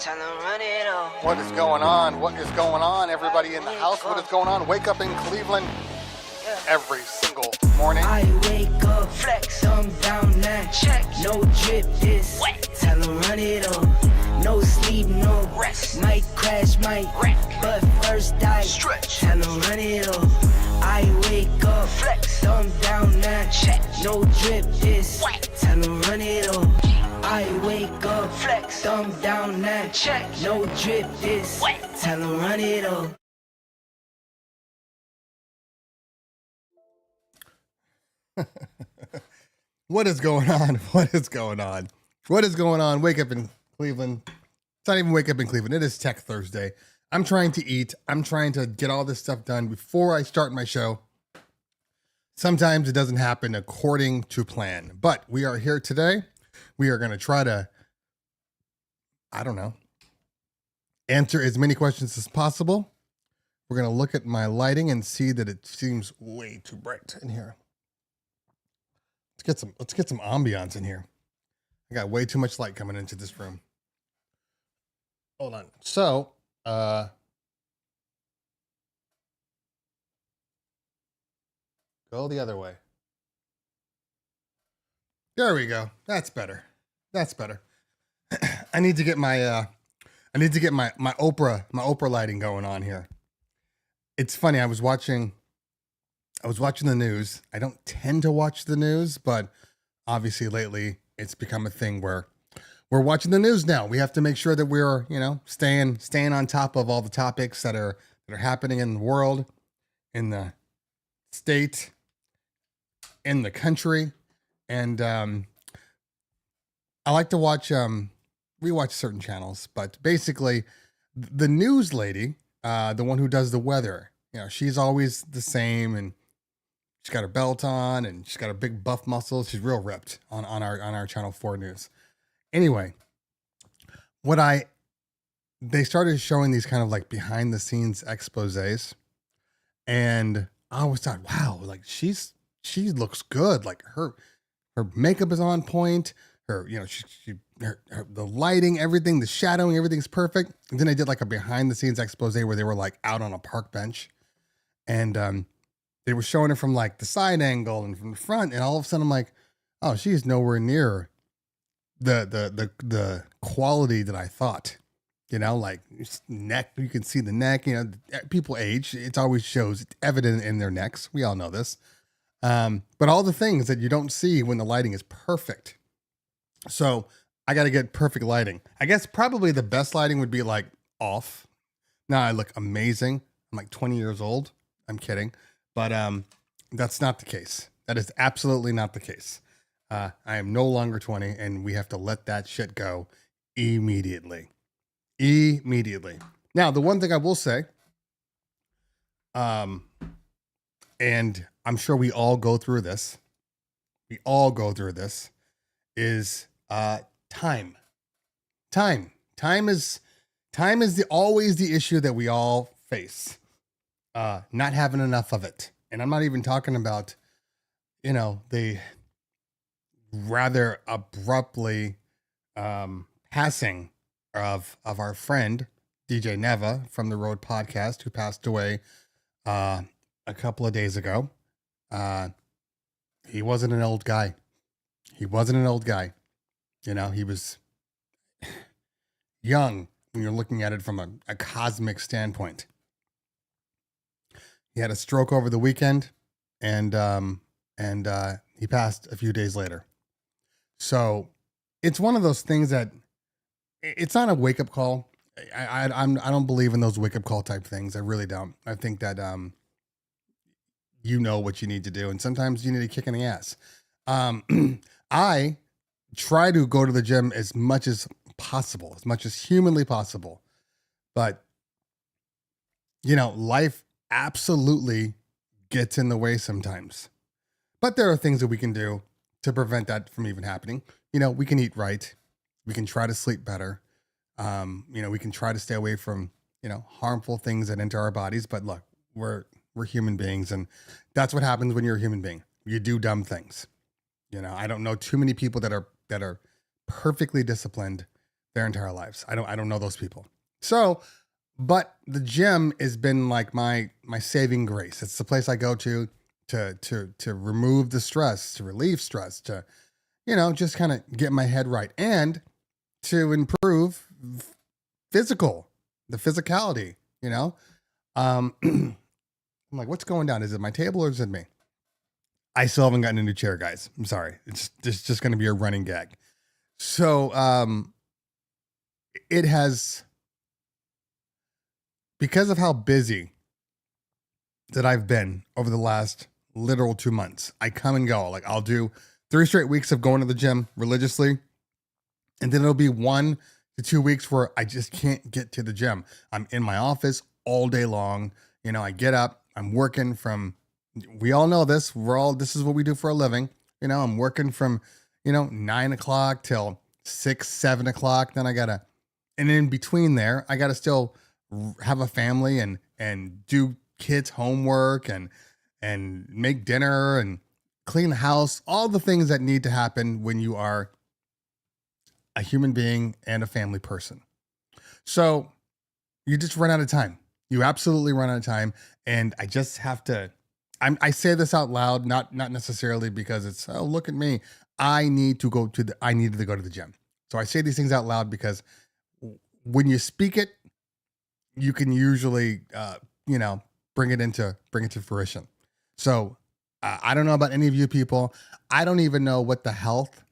Tell 'em run it off. What is going on? What is going on, everybody in the house? What is going on? Wake up in Cleveland every single morning. I wake up, flex, thumb down, now check. No drip, this wet. Tell 'em run it off. No sleep, no rest. Might crash, might wreck, but first I stretch. Tell 'em run it off. I wake up, flex, thumb down, now check. No drip, this wet. Tell 'em run it off. I wake up, flex, thumb down, now check. No drip, this wet. Tell 'em run it off. What is going on? What is going on? What is going on? Wake up in Cleveland. It's not even wake up in Cleveland. It is Tech Thursday. I'm trying to eat. I'm trying to get all this stuff done before I start my show. Sometimes it doesn't happen according to plan, but we are here today. We are going to try to, I don't know, answer as many questions as possible. We're going to look at my lighting and see that it seems way too bright in here. Let's get some ambiance in here. I got way too much light coming into this room. Hold on. So, go the other way. There we go. That's better. That's better. I need to get my my Oprah lighting going on here. It's funny. I was watching the news. I don't tend to watch the news, but obviously lately it's become a thing where we're watching the news now. We have to make sure that we're, staying on top of all the topics that are happening in the world, in the state, in the country. And I like to watch rewatch certain channels, but basically the news lady, the one who does the weather, she's always the same, and she's got her belt on and she's got her big buff muscles. She's real ripped on our Channel 4 news. Anyway, they started showing these kind of like behind the scenes exposés, and I always thought, wow, like she looks good. Like her makeup is on point. Her, the lighting, everything, the shadowing, everything's perfect. And then they did like a behind the scenes expose where they were like out on a park bench, and they were showing it from like the side angle and from the front, and all of a sudden I'm like, oh, she's nowhere near the quality that I thought. Like neck, you can see the neck. People age; it always shows, it's evident in their necks. We all know this. But all the things that you don't see when the lighting is perfect. So I got to get perfect lighting. I guess probably the best lighting would be like off. Now I look amazing. I'm like 20 years old. I'm kidding. But that's not the case. That is absolutely not the case. I am no longer 20, and we have to let that shit go immediately. Immediately. Now, the one thing I will say, and I'm sure we all go through this. Is time. Time is always the issue that we all face. Not having enough of it. And I'm not even talking about, the rather abruptly passing of our friend DJ Neva from the Road podcast, who passed away a couple of days ago. He wasn't an old guy. He was young when you're looking at it from a cosmic standpoint. He had a stroke over the weekend, and he passed a few days later. So it's one of those things that it's not a wake up call. I don't believe in those wake up call type things. I really don't. I think that you know what you need to do, and sometimes you need a kick in the ass. I try to go to the gym as much as possible, as much as humanly possible, but life absolutely gets in the way sometimes. But there are things that we can do to prevent that from even happening. We can eat right. We can try to sleep better. We can try to stay away from, harmful things that enter our bodies. But look, we're human beings, and that's what happens when you're a human being. You do dumb things. I don't know too many people that are perfectly disciplined their entire lives. I don't know those people. So, but the gym has been like my saving grace. It's the place I go to remove the stress, to relieve stress, to just kind of get my head right and to improve the physicality, I'm like, what's going down? Is it my table or is it me? I still haven't gotten a new chair, guys. I'm sorry. It's just going to be a running gag. So, it has, because of how busy that I've been over the last literal 2 months, I come and go. Like I'll do 3 straight weeks of going to the gym religiously. And then it'll be 1 to 2 weeks where I just can't get to the gym. I'm in my office all day long. I get up, I'm working from, we all know this. This is what we do for a living. I'm working from, 9 o'clock till 6, 7 o'clock. Then and in between there, I got to still have a family and do kids' homework and make dinner and clean the house, all the things that need to happen when you are a human being and a family person. So you just run out of time. You absolutely run out of time. And I just have to, I say this out loud, not necessarily because it's, oh, look at me. I needed to go to the gym. So I say these things out loud because when you speak it, you can usually, bring it into fruition. So I don't know about any of you people. I don't even know what the health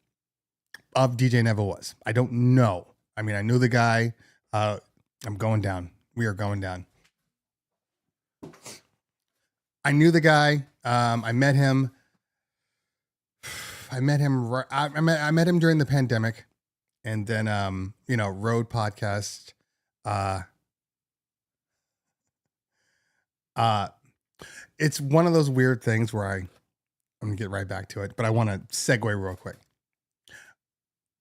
of DJ Neva was. I don't know. I mean, I knew the guy. I'm going down. We are going down. I knew the guy. I met him. I met him during the pandemic, and then Road podcast. It's one of those weird things where I'm gonna get right back to it, but I want to segue real quick.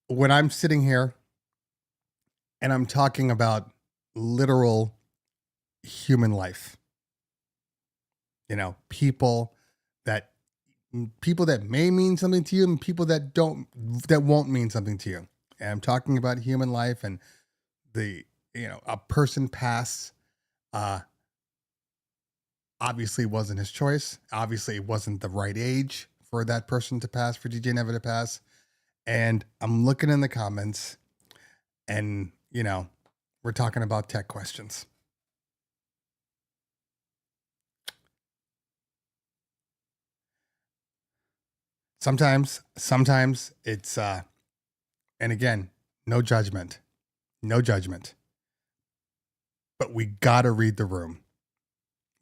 When I'm sitting here and I'm talking about literal human life, people that may mean something to you and people that won't mean something to you. And I'm talking about human life and a person pass, obviously wasn't his choice. Obviously it wasn't the right age for that person to pass, for DJ Neva to pass. And I'm looking in the comments and, we're talking about tech questions. Sometimes it's, and again, no judgment, but we got to read the room.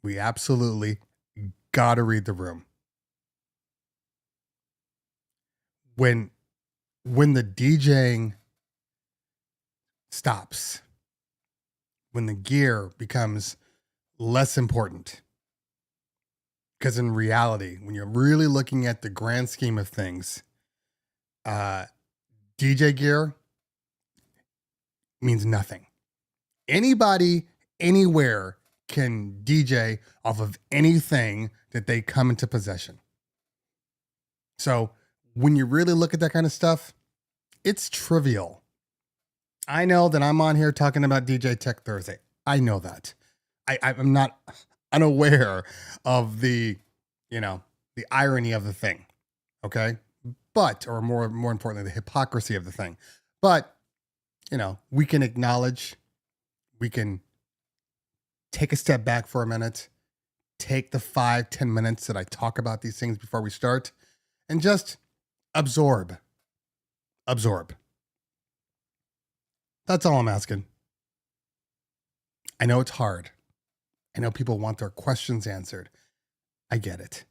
We absolutely got to read the room. When the DJing stops, when the gear becomes less important, because in reality, when you're really looking at the grand scheme of things, DJ gear means nothing. Anybody, anywhere can DJ off of anything that they come into possession. So when you really look at that kind of stuff, it's trivial. I know that I'm on here talking about DJ Tech Thursday. I know that. I'm not unaware of the irony of the thing. Okay. But, or more importantly, the hypocrisy of the thing. But, we can acknowledge, we can take a step back for a minute, take the 5-10 minutes that I talk about these things before we start, and just absorb. That's all I'm asking. I know it's hard. I know people want their questions answered. I get it.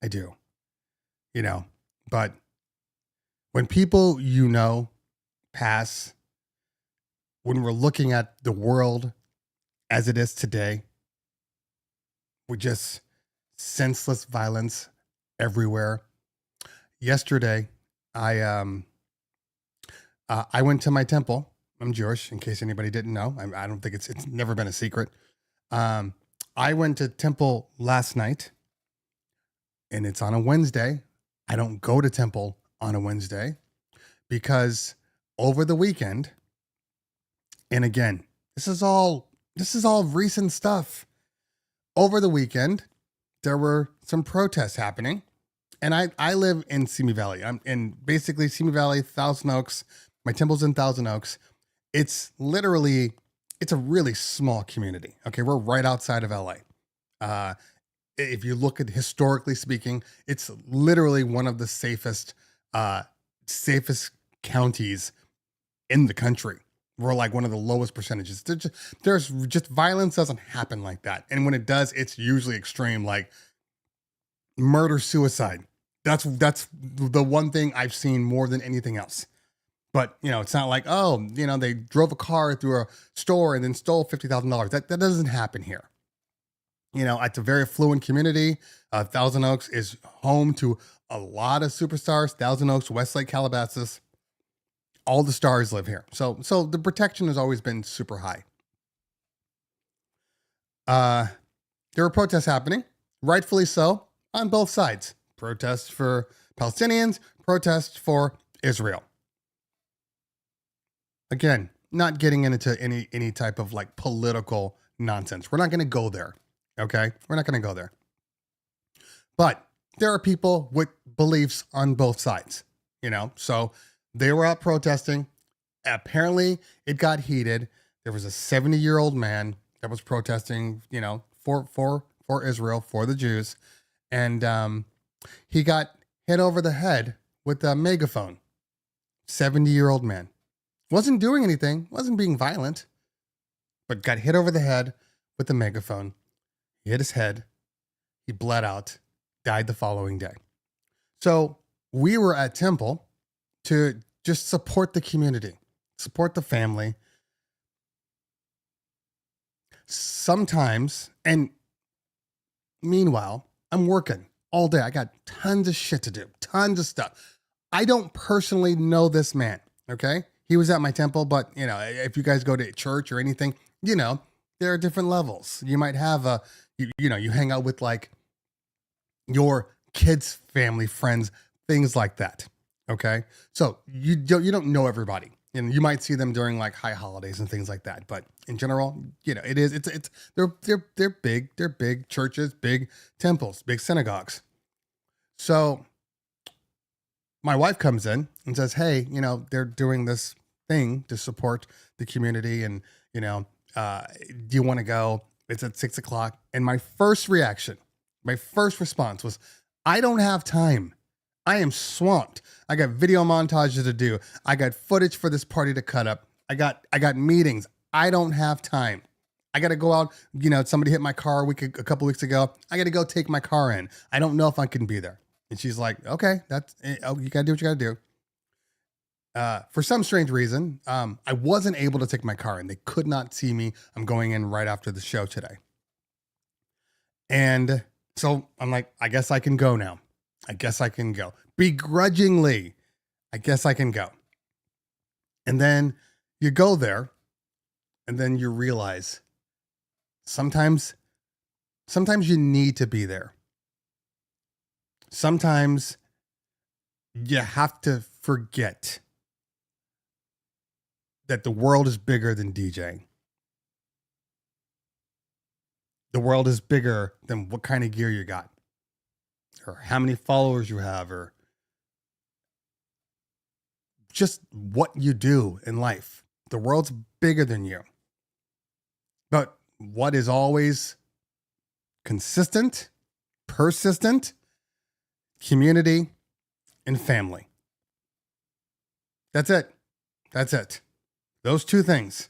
I do. But when people pass, when we're looking at the world as it is today, with just senseless violence everywhere. Yesterday, I went to my temple. I'm Jewish, in case anybody didn't know. I don't think it's never been a secret. I went to temple last night, and it's on a Wednesday. I don't go to temple on a Wednesday because over the weekend, And again, this is all recent stuff. Over the weekend, there were some protests happening. And I live in Simi Valley. I'm in basically Simi Valley, Thousand Oaks. My temple's in Thousand Oaks. It's a really small community. Okay, we're right outside of LA. If you look at historically speaking, it's literally one of the safest counties in the country. We're like one of the lowest percentages. There's just violence doesn't happen like that. And when it does, it's usually extreme, like murder, suicide. That's the one thing I've seen more than anything else. But, it's not like, they drove a car through a store and then stole $50,000. That doesn't happen here. It's a very affluent community. Thousand Oaks is home to a lot of superstars. Thousand Oaks, Westlake, Calabasas, all the stars live here. So the protection has always been super high. There were protests happening, rightfully so, on both sides. Protests for Palestinians, protests for Israel. Again, not getting into any type of like political nonsense. We're not going to go there. Okay? We're not going to go there. But there are people with beliefs on both sides, So they were out protesting. Apparently, it got heated. There was a 70-year-old man that was protesting, for Israel, for the Jews. And he got hit over the head with a megaphone. 70-year-old man. Wasn't doing anything, wasn't being violent, but got hit over the head with a megaphone. He hit his head. He bled out, died the following day. So we were at Temple to just support the community, support the family. Sometimes, and meanwhile, I'm working all day. I got tons of shit to do, tons of stuff. I don't personally know this man, okay? He was at my temple, but, if you guys go to church or anything, there are different levels. You might have you hang out with like your kids' family, friends, things like that, okay? So you don't know everybody. And you might see them during like high holidays and things like that. But in general, they're big churches, big temples, big synagogues. So my wife comes in and says, hey, they're doing this thing to support the community. And, do you want to go? It's at 6:00. And my first response was, I don't have time. I am swamped. I got video montages to do. I got footage for this party to cut up. I got meetings. I don't have time. I got to go out. Somebody hit my car a couple weeks ago. I got to go take my car in. I don't know if I can be there. And she's like, okay, you got to do what you got to do. For some strange reason, I wasn't able to take my car in. They could not see me. I'm going in right after the show today. And so I'm like, I guess I can go now. I guess I can go. Begrudgingly, I guess I can go. And then you go there, and then you realize sometimes you need to be there. Sometimes you have to forget that the world is bigger than DJing. The world is bigger than what kind of gear you got, or how many followers you have, or just what you do in life. The world's bigger than you. But what is always consistent, persistent? Community and family. That's it. That's it. Those two things.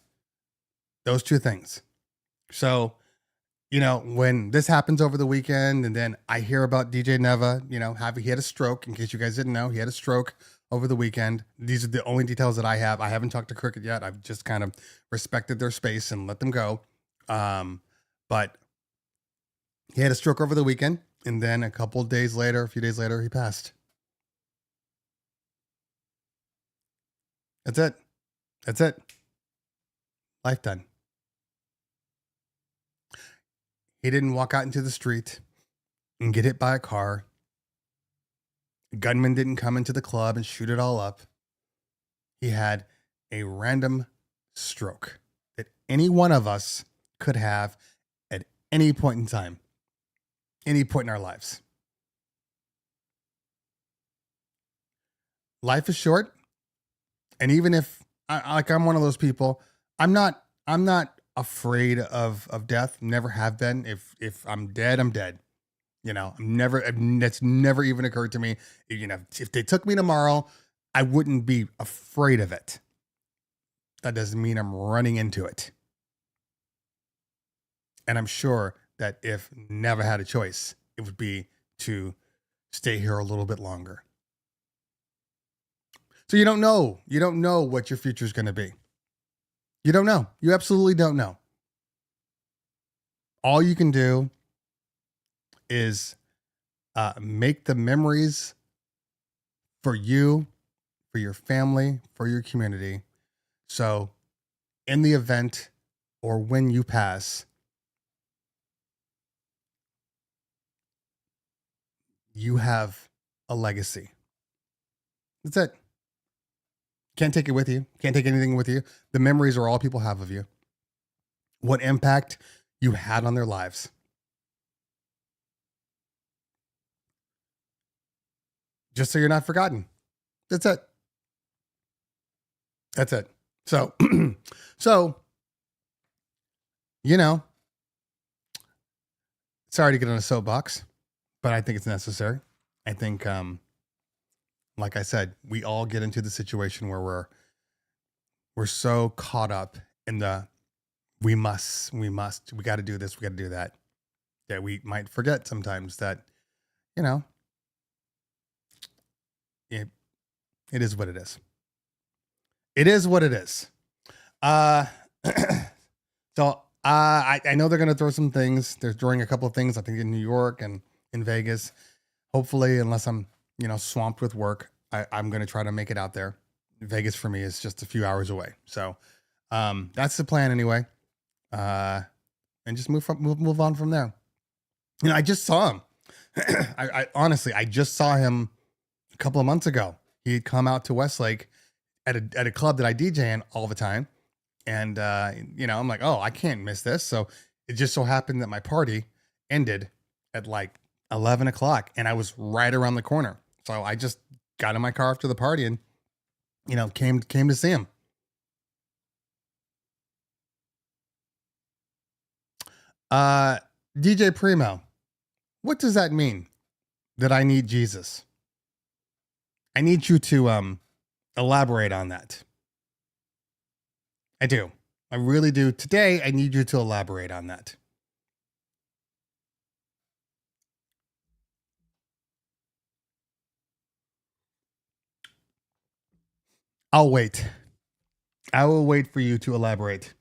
So, when this happens over the weekend, and then I hear about DJ Neva, he had a stroke. In case you guys didn't know, he had a stroke over the weekend. These are the only details that I have. I haven't talked to Cricket yet. I've just kind of respected their space and let them go. But he had a stroke over the weekend, and then a few days later, he passed. That's it. Life done. He didn't walk out into the street and get hit by a car. A gunman didn't come into the club and shoot it all up. He had a random stroke. that any one of us could have at any point in time, any point in our lives. Life is short. And even if I'm one of those people, I'm not afraid of death. Never have been. If I'm dead, I'm dead. That's never even occurred to me. If they took me tomorrow, I wouldn't be afraid of it. That doesn't mean I'm running into it. And I'm sure that if Neva had a choice, it would be to stay here a little bit longer. So you don't know. You don't know what your future is going to be. You don't know. You absolutely don't know. All you can do is make the memories for you, for your family, for your community. So in the event or when you pass, you have a legacy. That's it. Can't take it with you. Can't take anything with you. The memories are all people have of you. What impact you had on their lives. Just so you're not forgotten. That's it. That's it. So, sorry to get on a soapbox, but I think it's necessary. I think, like I said, we all get into the situation where we're so caught up in the we got to do this, we got to do that we might forget sometimes that, it is what it is. It is what it is. So I know they're going to throw some things. They're throwing a couple of things, I think, in New York and in Vegas. Hopefully, unless I'm, swamped with work, I'm going to try to make it out there. Vegas for me is just a few hours away. So that's the plan anyway. And just move on from there. I just saw him. I honestly just saw him a couple of months ago. He had come out to Westlake at a club that I DJ in all the time. And, I'm like, oh, I can't miss this. So it just so happened that my party ended at like 11 o'clock and I was right around the corner. So I just got in my car after the party and, came to see him. DJ Primo, what does that mean that I need Jesus? I need you to elaborate on that. I do. I really do. Today, I need you to elaborate on that. I'll wait. I will wait for you to elaborate.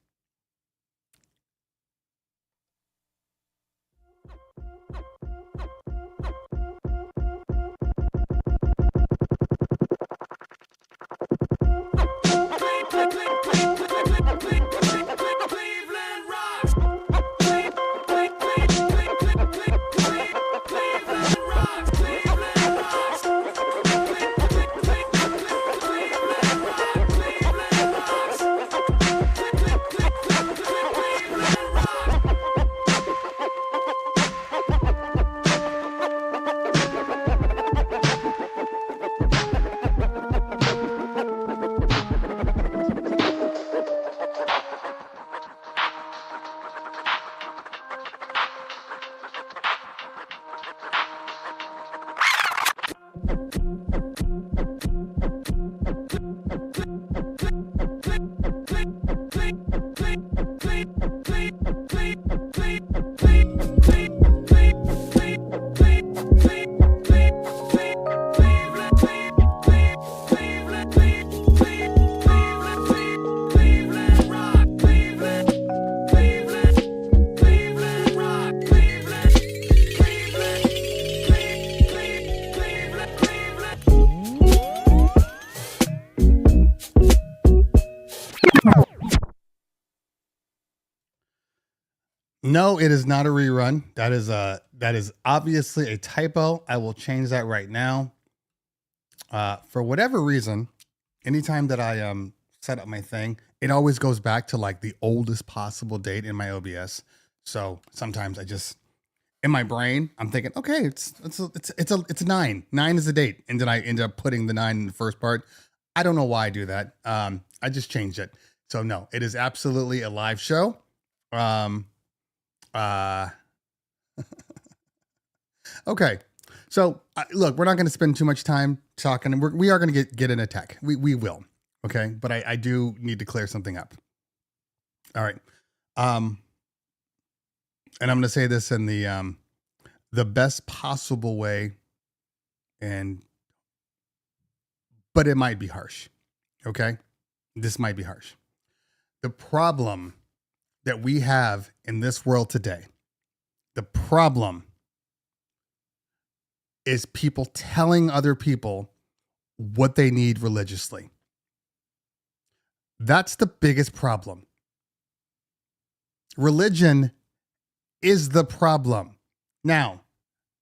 No, it is not a rerun. That is obviously a typo. I will change that right now. For whatever reason, anytime that I set up my thing, it always goes back to like the oldest possible date in my OBS. So sometimes I just, in my brain, I'm thinking, okay, it's a 9. 9 is the date, and then I end up putting the 9 in the first part. I don't know why I do that. I just changed it. So no, it is absolutely a live show. Okay. So look, we're not going to spend too much time talking. We are going to get in a tech. We will. Okay. But I do need to clear something up. All right. And I'm going to say this in the best possible way, but it might be harsh. Okay. This might be harsh. The problem that we have in this world today, the problem is people telling other people what they need religiously. That's the biggest problem. Religion is the problem. Now,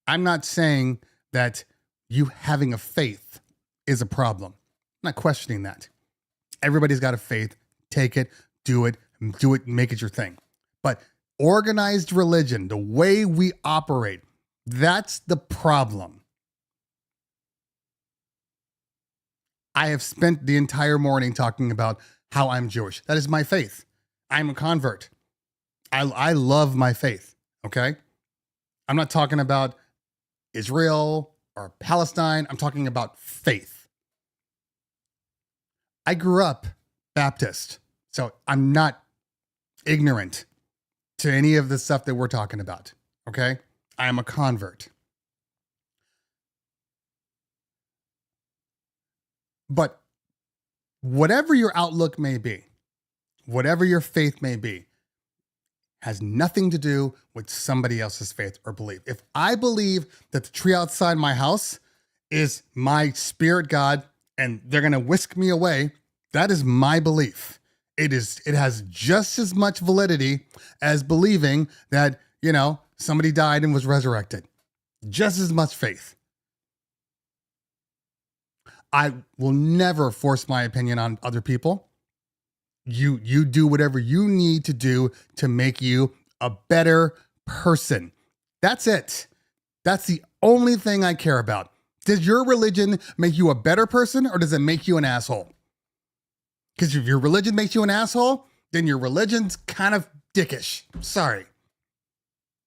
I'm not saying that you having a faith is a problem. I'm not questioning that. Everybody's got a faith. Take it, do it, make it your thing. But organized religion, the way we operate, that's the problem. I have spent the entire morning talking about how I'm Jewish. That is my faith. I'm a convert. I love my faith, okay? I'm not talking about Israel or Palestine. I'm talking about faith. I grew up Baptist, so I'm not ignorant to any of the stuff that we're talking about, okay? I am a convert. But whatever your outlook may be, whatever your faith may be, has nothing to do with somebody else's faith or belief. If I believe that the tree outside my house is my spirit God and they're going to whisk me away, that is my belief. It has just as much validity as believing that, somebody died and was resurrected. Just as much faith. I will never force my opinion on other people. You do whatever you need to do to make you a better person. That's it. That's the only thing I care about. Does your religion make you a better person, or does it make you an asshole? Because if your religion makes you an asshole, then your religion's kind of dickish. Sorry.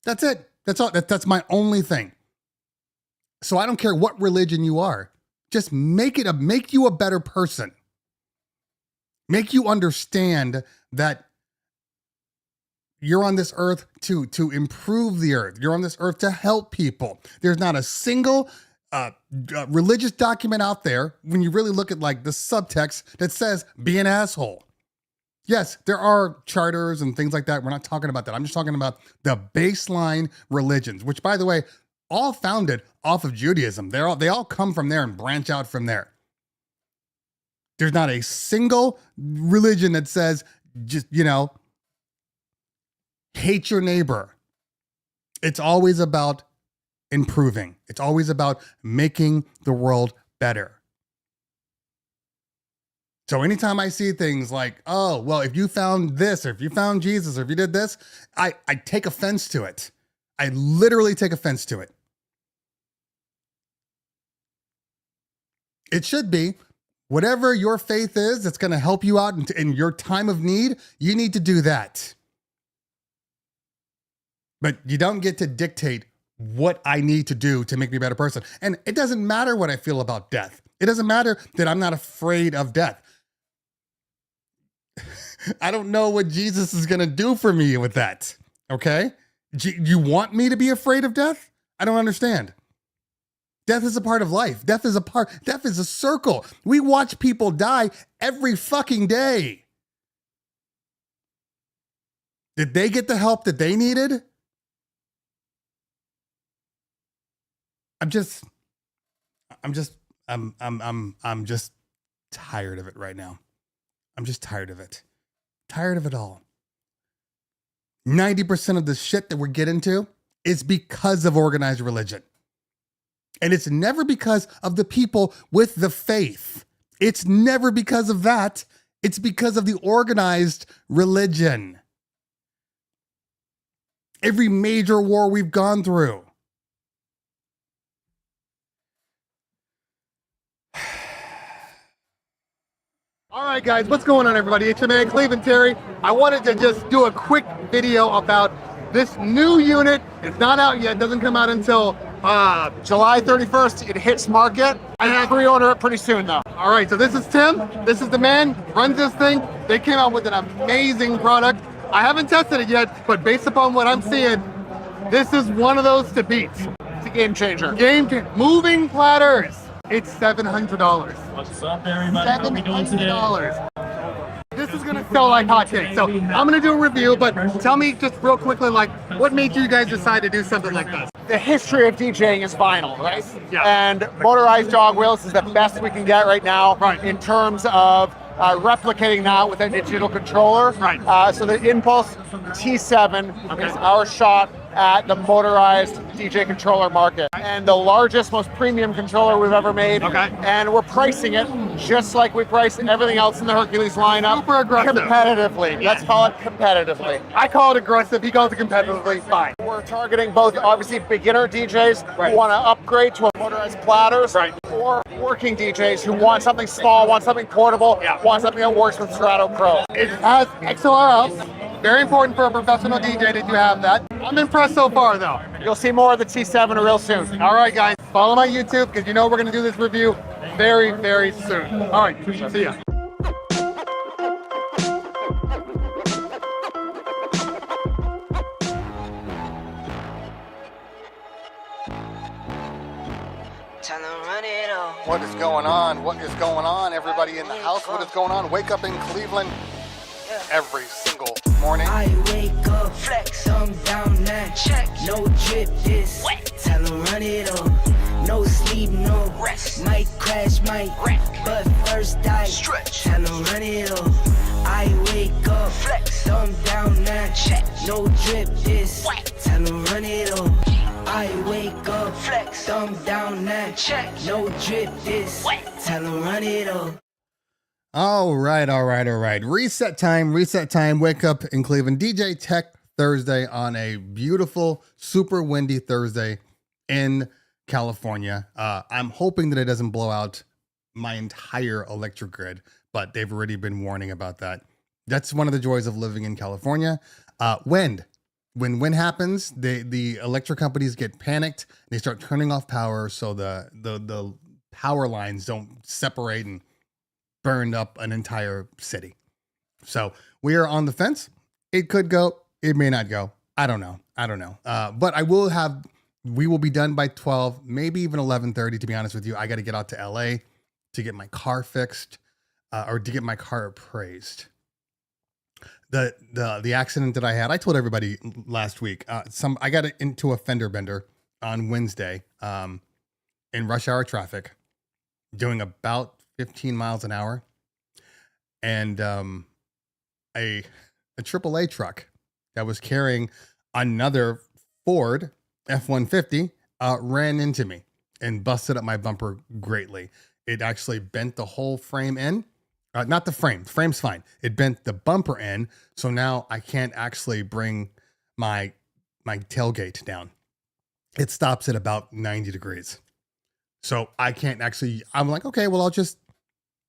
That's it. That's all. That's my only thing. So I don't care what religion you are. Just make you a better person. Make you understand that you're on this earth to improve the earth. You're on this earth to help people. There's not a single religious document out there, when you really look at like the subtext, that says be an asshole. Yes, there are charters and things like that. We're not talking about that. I'm just talking about the baseline religions, which, by the way, all founded off of Judaism. They all come from there and branch out from there. There's not a single religion that says just, hate your neighbor. It's always about improving. It's always about making the world better. So anytime I see things like, oh, well, if you found this, or if you found Jesus, or if you did this, I take offense to it. I literally take offense to it. It should be whatever your faith is that's going to help you out in your time of need, you need to do that. But you don't get to dictate what I need to do to make me a better person. And it doesn't matter what I feel about death. It doesn't matter that I'm not afraid of death. I don't know what Jesus is going to do for me with that. Okay? You want me to be afraid of death? I don't understand. Death is a part of life. Death is a circle. We watch people die every fucking day. Did they get the help that they needed? I'm just tired of it right now. I'm just tired of it. Tired of it all. 90% of the shit that we're getting into is because of organized religion. And it's never because of the people with the faith. It's never because of that. It's because of the organized religion. Every major war we've gone through. All right, guys, what's going on, everybody? It's your man, Cleveland Terry. I wanted to just do a quick video about this new unit. It's not out yet. It doesn't come out until July 31st, it hits market. I have pre-order it pretty soon though. All right, so this is Tim. This is the man, runs this thing. They came out with an amazing product. I haven't tested it yet, but based upon what I'm seeing, this is one of those to beat. It's a game changer. Moving platters. It's $700. What's up, everybody? How are we doing today? $700. This is gonna sell like hotcakes. So I'm gonna do a review, but tell me just real quickly, like, what made you guys decide to do something like this? The history of DJing is vinyl, right? Yeah. And motorized jog wheels is the best we can get right now, Right. in terms of replicating that with a digital controller. Right. So the Impulse T7 Okay. is our shot at the motorized DJ controller market, and the largest, most premium controller we've ever made. Okay. And we're pricing it just like we price everything else in the Hercules lineup. Super aggressive. Competitively. Let's call it competitively. I call it aggressive, he calls it competitively, fine. We're targeting both, obviously, beginner DJs Right. who want to upgrade to a motorized platters, Right. or working DJs who want something small, want something portable, Yeah. want something that works with Strato Pro. It has XLR out. Very important for a professional DJ that you have that. I'm impressed so far though. You'll see more of the T7 real soon. All right, guys, follow my YouTube because you know we're gonna do this review very, very soon. All right, see ya. Tell 'em run it all. What is going on? What is going on? Everybody in the house, what is going on? Wake up in Cleveland every single morning. I wake up, flex, I'm down now. Check, no drip, this wet. Tell 'em run it all. No sleep, no rest. Might crash, might wreck, but first I stretch. Tell 'em run it all. I wake up, flex, I'm down now. Check, no drip, this wet. Tell 'em run it all. I wake up, flex, I'm down now. Check, no drip, this wet. Tell 'em run it all. All right. Reset time. Wake up in Cleveland. DJ Tech Thursday on a beautiful, super windy Thursday in California. I'm hoping that it doesn't blow out my entire electric grid, but they've already been warning about that. That's one of the joys of living in California. Wind. When wind happens, the electric companies get panicked. They start turning off power so the power lines don't separate and burned up an entire city. So we are on the fence. It could go, it may not go. I don't know. But we will be done by 12, maybe even 11:30, to be honest with you. I got to get out to LA to get my car fixed, or to get my car appraised. The accident that I had, I told everybody last week, I got into a fender bender on Wednesday, in rush hour traffic, doing about 15 miles an hour, and a AAA truck that was carrying another Ford F-150 ran into me and busted up my bumper greatly. It actually bent the whole frame in. Not the frame. The frame's fine. It bent the bumper in, so now I can't actually bring my tailgate down. It stops at about 90 degrees. So I can't actually, I'm like, okay, well,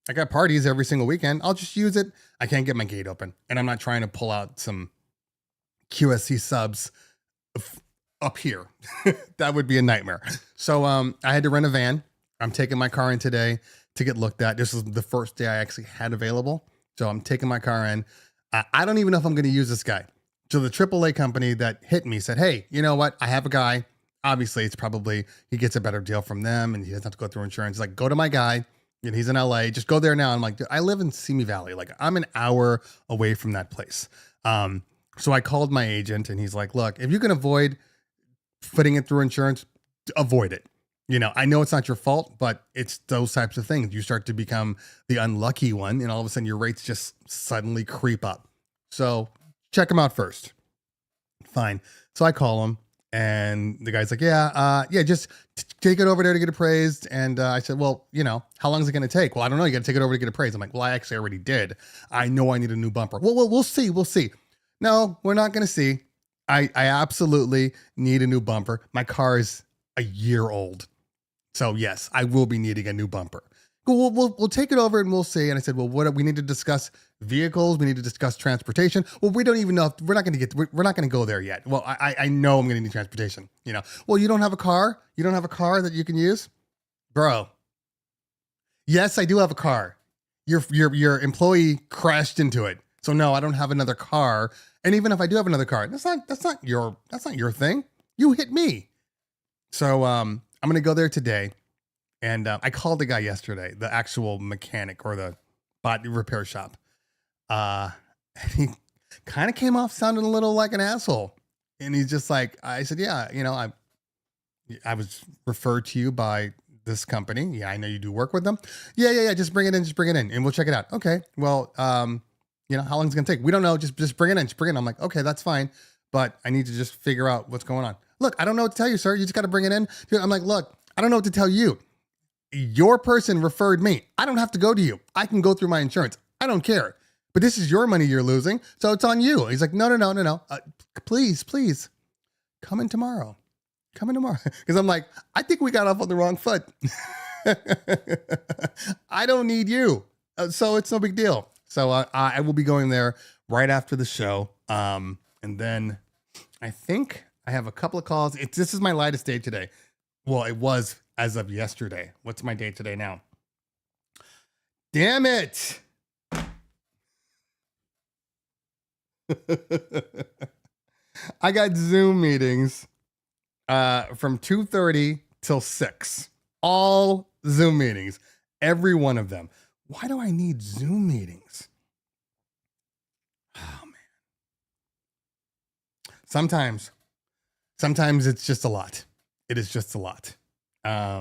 I got parties every single weekend. I'll just use it. I can't get my gate open. And I'm not trying to pull out some QSC subs up here. That would be a nightmare. So I had to rent a van. I'm taking my car in today to get looked at. This is the first day I actually had available. So I'm taking my car in. I don't even know if I'm going to use this guy. So the AAA company that hit me said, hey, you know what? I have a guy. Obviously, it's probably, he gets a better deal from them and he doesn't have to go through insurance. He's like, go to my guy. And he's in LA. Just go there now. I'm like, dude, I live in Simi Valley. Like, I'm an hour away from that place. So I called my agent and he's like, look, if you can avoid putting it through insurance, avoid it. You know, I know it's not your fault, but it's those types of things. You start to become the unlucky one and all of a sudden your rates just suddenly creep up. So check him out first. Fine. So I call him And the guy's like, yeah, just take it over there to get appraised. And I said, well, how long is it going to take? Well, I don't know. You got to take it over to get appraised. I'm like, well, I actually already did. I know I need a new bumper. Well, we'll see. We'll see. No, we're not going to see. I absolutely need a new bumper. My car is a year old. So yes, I will be needing a new bumper. We'll take it over and we'll see. And I said, well, we need to discuss vehicles. We need to discuss transportation. Well, we don't even know if we're not going to go there yet. Well, I know I'm going to need transportation, Well, you don't have a car. You don't have a car that you can use, bro. Yes, I do have a car. Your employee crashed into it. So no, I don't have another car. And even if I do have another car, that's not your thing. You hit me. So, I'm going to go there today. And I called the guy yesterday, the actual mechanic or the body repair shop. And he kind of came off sounding a little like an asshole. And he's just like, I said, yeah, I was referred to you by this company. Yeah, I know you do work with them. Yeah. Just bring it in. And we'll check it out. Okay. Well, how long is it going to take? We don't know. Just bring it in. I'm like, okay, that's fine. But I need to just figure out what's going on. Look, I don't know what to tell you, sir. You just got to bring it in. I'm like, look, I don't know what to tell you. Your person referred me. I don't have to go to you. I can go through my insurance. I don't care. But this is your money you're losing, so it's on you. He's like, no. Please, come in tomorrow. Because I'm like, I think we got off on the wrong foot. I don't need you. So it's no big deal. So I will be going there right after the show. And then I think I have a couple of calls. This is my lightest day today. Well, it was as of yesterday. What's my date today now? Damn it. I got Zoom meetings from 2:30 till 6. All Zoom meetings. Every one of them. Why do I need Zoom meetings? Oh, man. Sometimes it's just a lot. It is just a lot. I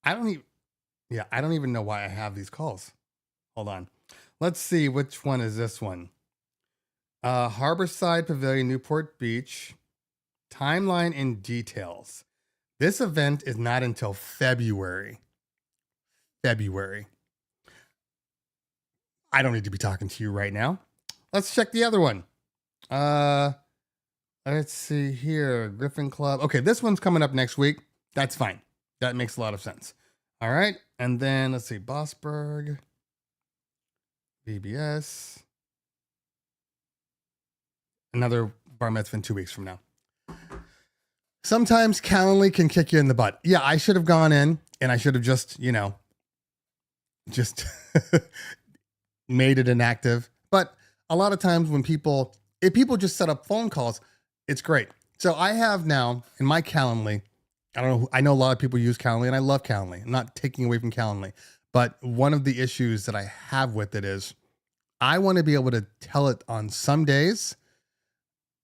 don't even know why I have these calls. Hold on. Let's see, which one is this one? Harborside Pavilion, Newport Beach. Timeline and details. This event is not until February. I don't need to be talking to you right now. Let's check the other one. Let's see here. Griffin Club. Okay, this one's coming up next week. That's fine. That makes a lot of sense. All right. And then let's see. Bossburg. VBS. Another bar mitzvah in 2 weeks from now. Sometimes Calendly can kick you in the butt. Yeah, I should have gone in and I should have just made it inactive. But a lot of times if people just set up phone calls, it's great. So I have now in my Calendly, I know a lot of people use Calendly and I love Calendly. I'm not taking away from Calendly, but one of the issues that I have with it is I want to be able to tell it on some days.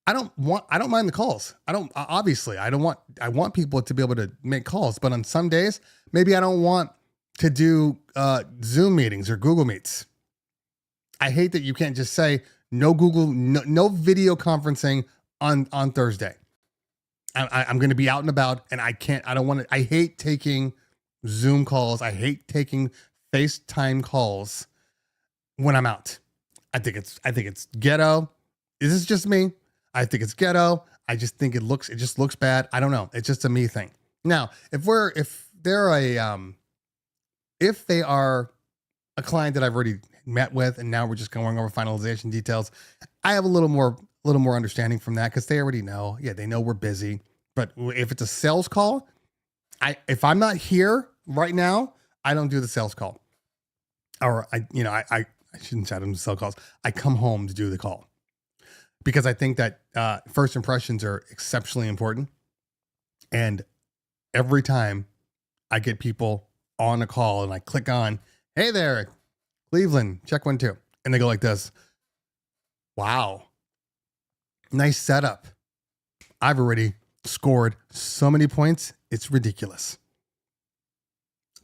I don't mind the calls. I want people to be able to make calls, but on some days, maybe I don't want to do Zoom meetings or Google Meets. I hate that you can't just say no no video conferencing on Thursday. I'm going to be out and about and I hate taking Zoom calls. I hate taking FaceTime calls when I'm out. I think it's ghetto. Is this just me? I think it's ghetto. I just think it just looks bad. I don't know. It's just a me thing. Now, if they are a client that I've already met with and now we're just going over finalization details, I have a little more understanding from that because they already know. Yeah, they know we're busy. But if it's a sales call, if I'm not here right now, I don't do the sales call. Or I shouldn't say I don't do sales calls. I come home to do the call. Because I think that first impressions are exceptionally important. And every time I get people on a call and I click on, hey there, Cleveland, check 1, 2. And they go like this. Wow. Nice setup. I've already scored so many points. It's ridiculous.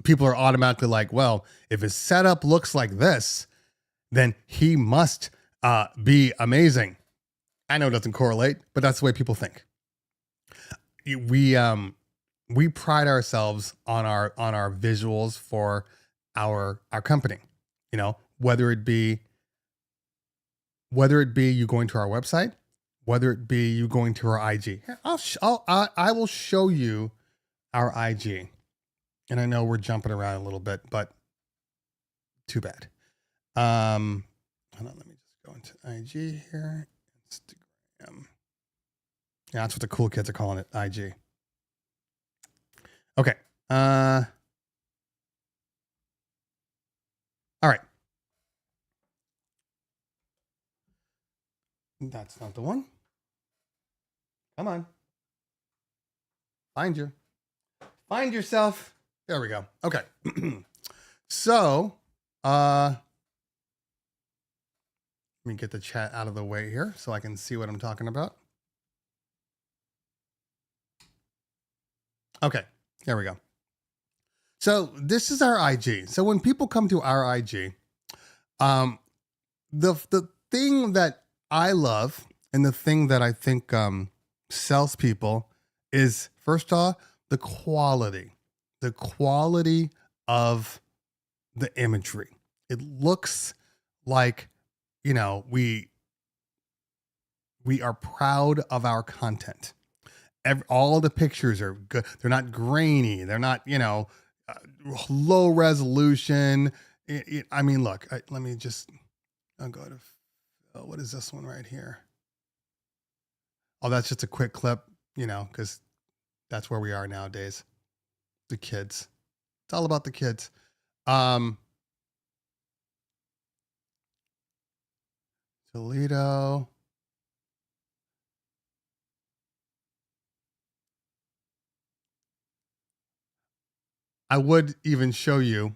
People are automatically like, well, if his setup looks like this, then he must be amazing. I know it doesn't correlate, but that's the way people think. We pride ourselves on our visuals for our company. You know, whether it be you going to our website, whether it be you going to our IG. I will show you our IG. And I know we're jumping around a little bit, but too bad. Hold on, let me just go into IG here. Instagram. Yeah, that's what the cool kids are calling it, IG. Okay. All right. That's not the one. Come on. Find yourself. There we go. Okay. So, let me get the chat out of the way here so I can see what I'm talking about. Okay. There we go. So this is our IG. So when people come to our IG, the thing that I love and the thing that I think sells people is, first off, the quality of the imagery. It looks like, you know, we are proud of our content. All the pictures are good. They're not grainy. They're not, you know, low resolution. I mean, look, let me just, I'll go to, what is this one right here? Oh, that's just a quick clip, you know, because that's where we are nowadays. The kids. It's all about the kids. Toledo. I would even show you.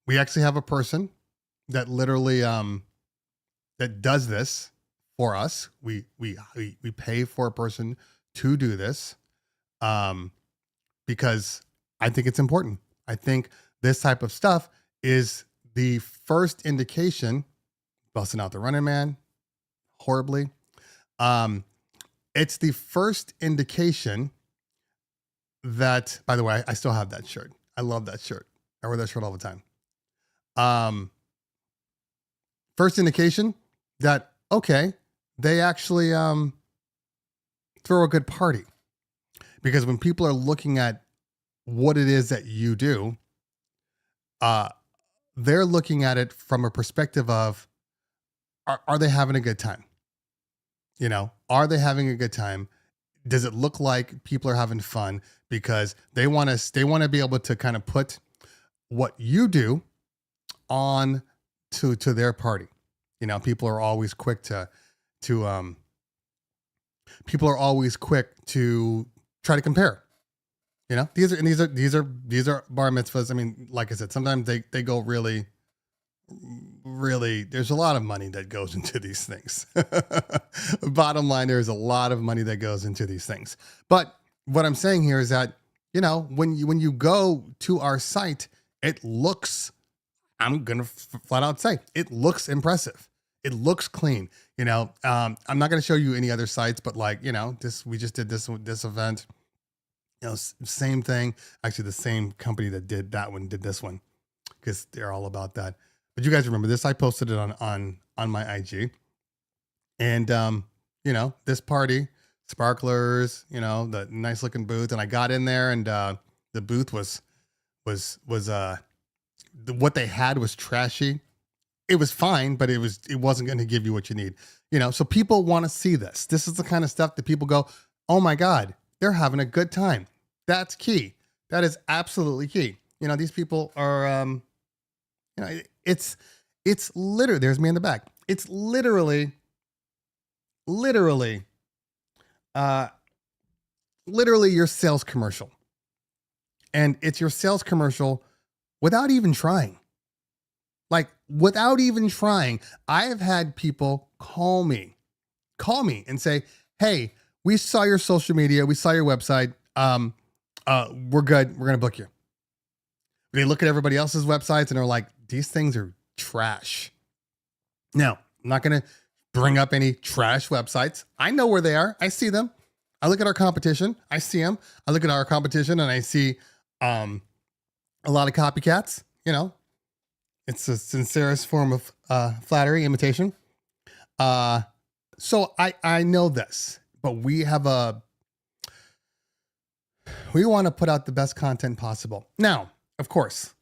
We actually have a person that literally that does this for us. We pay for a person to do this because I think it's important. I think this type of stuff is the first indication, busting out the running man horribly. It's the first indication that, by the way, I still have that shirt. I love that shirt. I wear that shirt all the time. First indication that, okay, they actually throw a good party. Because when people are looking at what it is that you do, they're looking at it from a perspective of, are they having a good time? You know, are they having a good time? Does it look like people are having fun? Because they want to be able to kind of put what you do on to their party. You know, people are always quick to try to compare. You know, these are bar mitzvahs. I mean, like I said, sometimes they go really, there's a lot of money that goes into these things. Bottom line, there's a lot of money that goes into these things. But what I'm saying here is that, you know, when you go to our site, it looks, I'm going to flat out say, it looks impressive. It looks clean. You know, I'm not going to show you any other sites, but like, you know, we just did this event, you know, same thing. Actually, the same company that did that one did this one because they're all about that. But you guys remember this? I posted it on my IG, and you know, this party, sparklers, you know, the nice looking booth, and I got in there, and the booth was what they had was trashy. It was fine, but it wasn't going to give you what you need, you know. So people want to see this. This is the kind of stuff that people go, oh my God, they're having a good time. That's key. That is absolutely key. You know, these people are, you know, it's literally, there's me in the back. It's literally your sales commercial. And it's your sales commercial without even trying. Like, without even trying, I have had people call me and say, hey, we saw your social media. We saw your website. We're good. We're going to book you. They look at everybody else's websites and they're like, these things are trash. Now, I'm not going to bring up any trash websites. I know where they are. I see them. I look at our competition. I see them. I look at our competition and I see a lot of copycats. You know, it's a sincerest form of flattery, imitation. So I know this, but we want to put out the best content possible. Now, of course,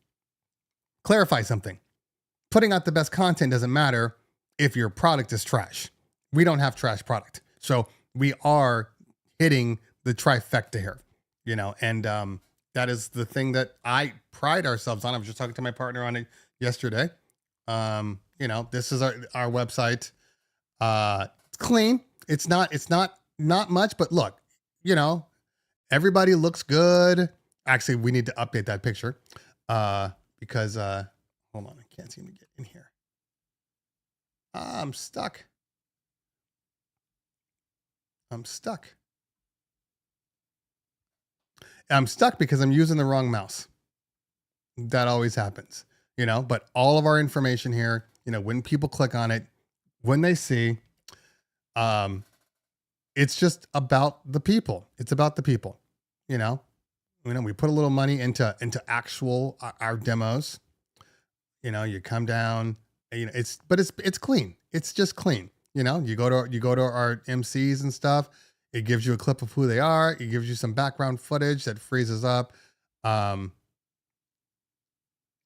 clarify something. Putting out the best content doesn't matter if your product is trash. We don't have trash product. So we are hitting the trifecta here, you know, and that is the thing that I pride ourselves on. I was just talking to my partner on it yesterday. You know, this is our website. It's clean. It's not much, but look, you know, everybody looks good. Actually, we need to update that picture because hold on, I can't seem to get in here. I'm stuck. I'm stuck because I'm using the wrong mouse. That always happens, you know, but all of our information here, you know, when people click on it, when they see, it's just about the people. It's about the people, you know, we put a little money into actual our demos. You know, you come down, you know, it's clean. It's just clean. You know, you go to our MCs and stuff. It gives you a clip of who they are. It gives you some background footage that freezes up.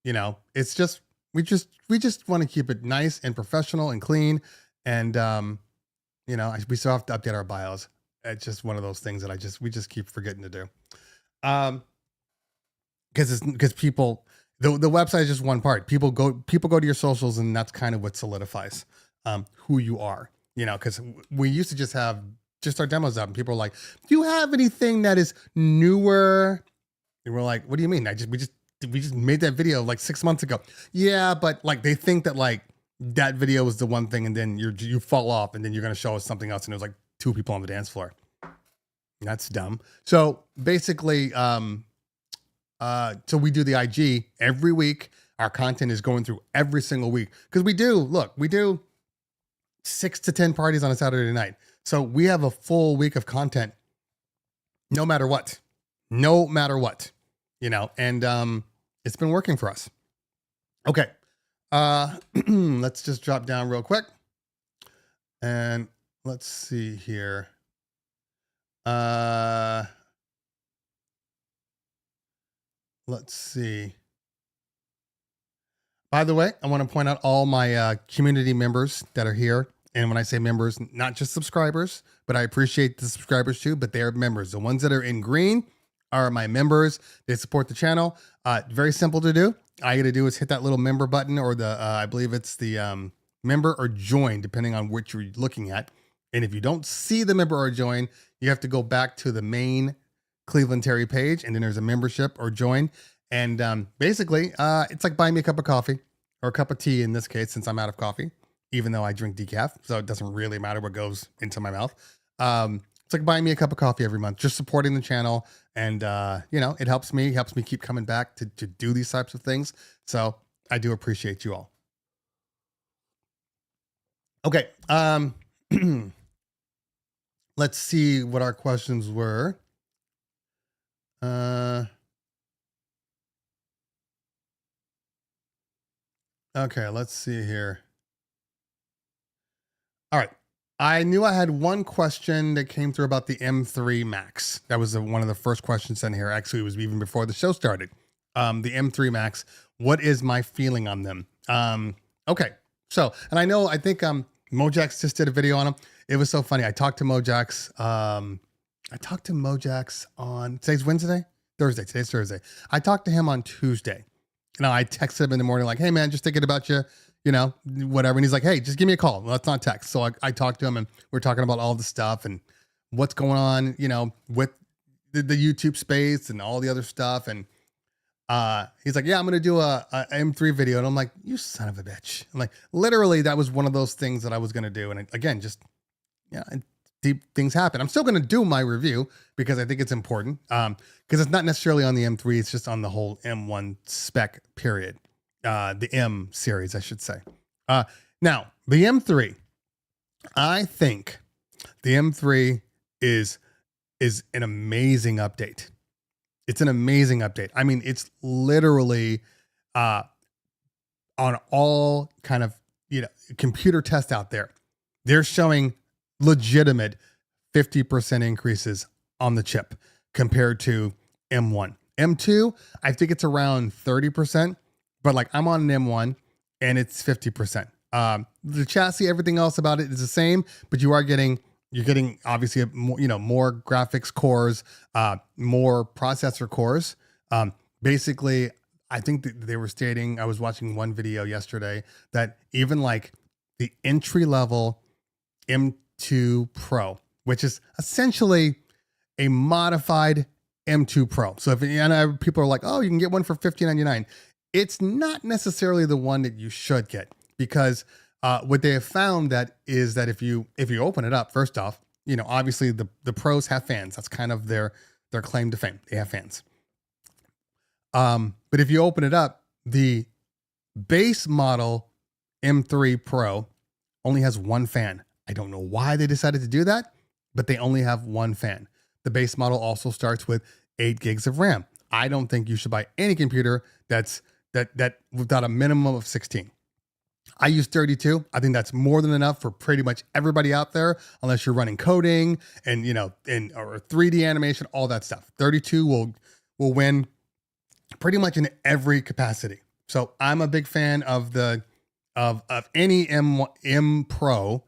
You know, it's just, we just want to keep it nice and professional and clean. And, you know, we still have to update our bios. It's just one of those things that we just keep forgetting to do. Because people, the website is just one part. People go to your socials, and that's kind of what solidifies who you are, you know, because we used to just have our demos up and people are like, do you have anything that is newer? And we're like, what do you mean? We just made that video like 6 months ago. Yeah, but like they think that like that video was the one thing, and then you fall off, and then you're gonna show us something else, and there's like 2 people on the dance floor. That's dumb. So basically, so we do the IG every week. Our content is going through every single week because we do 6 to 10 parties on a Saturday night. So we have a full week of content, no matter what, you know, and it's been working for us. Okay. Let's just drop down real quick and let's see here. Let's see. By the way, I want to point out all my community members that are here. And when I say members, not just subscribers, but I appreciate the subscribers too, but they're members. The ones that are in green are my members. They support the channel. Very simple to do. All you got to do is hit that little member button, or the, I believe it's the member or join, depending on what you're looking at. And if you don't see the member or join, you have to go back to the main Cleveland Terry page, and then there's a membership or join. And basically, it's like buying me a cup of coffee, or a cup of tea in this case, since I'm out of coffee, even though I drink decaf. So it doesn't really matter what goes into my mouth. It's like buying me a cup of coffee every month, just supporting the channel. And, you know, it helps me keep coming back to do these types of things. So I do appreciate you all. Okay. Let's see what our questions were. Okay, let's see here. All right. I knew I had one question that came through about the M3 Max. That was one of the first questions sent here. Actually, it was even before the show started. The M3 Max. What is my feeling on them? Okay. So, and I think Mojax just did a video on them. It was so funny. I talked to Mojax. On today's Wednesday? Thursday. Today's Thursday. I talked to him on Tuesday. Now I texted him in the morning like, hey man, just thinking about you, you know, whatever. And he's like, hey, just give me a call. Well, that's not text. So I talked to him and we're talking about all the stuff and what's going on, you know, with the YouTube space and all the other stuff. And he's like, yeah, I'm going to do a M3 video. And I'm like, you son of a bitch. I'm like, literally, that was one of those things that I was going to do. And again, just, yeah, deep things happen. I'm still going to do my review because I think it's important. Because it's not necessarily on the M3. It's just on the whole M1 spec period. The M series, I should say. Now, the M3, I think the M3 is an amazing update. It's an amazing update. I mean, it's literally on all kind of, computer tests out there. They're showing legitimate 50% increases on the chip compared to M1. M2, I think it's around 30%, but like I'm on an M1 and it's 50%. The chassis, everything else about it is the same, but you're getting obviously more graphics cores, more processor cores. Basically, I think that they were stating, I was watching one video yesterday, that even like the entry level M2 Pro, which is essentially a modified M2 Pro. So if people are like, oh, you can get one for $15.99. It's not necessarily the one that you should get, because what they have found is that if you open it up, first off, obviously the pros have fans. That's kind of their claim to fame. They have fans. But if you open it up, the base model M3 Pro only has one fan. I don't know why they decided to do that, but they only have one fan. The base model also starts with 8 gigs of RAM. I don't think you should buy any computer that without a minimum of 16. I use 32. I think that's more than enough for pretty much everybody out there, unless you're running coding and or 3D animation, all that stuff. 32 will win pretty much in every capacity. So I'm a big fan of any M Pro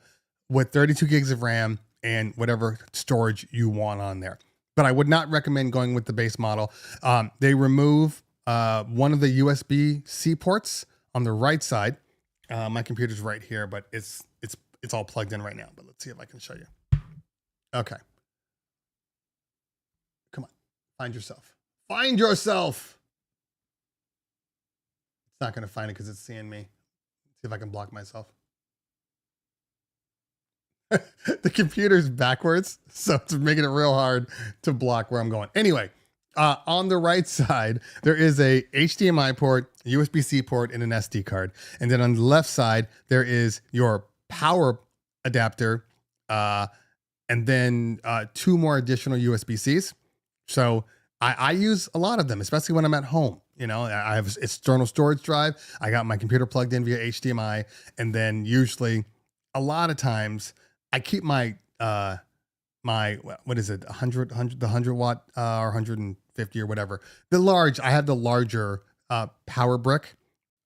with 32 gigs of RAM and whatever storage you want on there. But I would not recommend going with the base model. They remove one of the USB-C ports on the right side. My computer's right here, but it's all plugged in right now. But let's see if I can show you. Okay. Come on. Find yourself. Find yourself. It's not going to find it because it's seeing me. See if I can block myself. The computer's backwards, so it's making it real hard to block where I'm going. Anyway, on the right side, there is a HDMI port, USB-C port, and an SD card. And then on the left side, there is your power adapter, and then 2 more additional USB-Cs. So I use a lot of them, especially when I'm at home. I have external storage drive. I got my computer plugged in via HDMI, and then usually, a lot of times, I keep my what is it, 100 watt or 150 or whatever. I have the larger power brick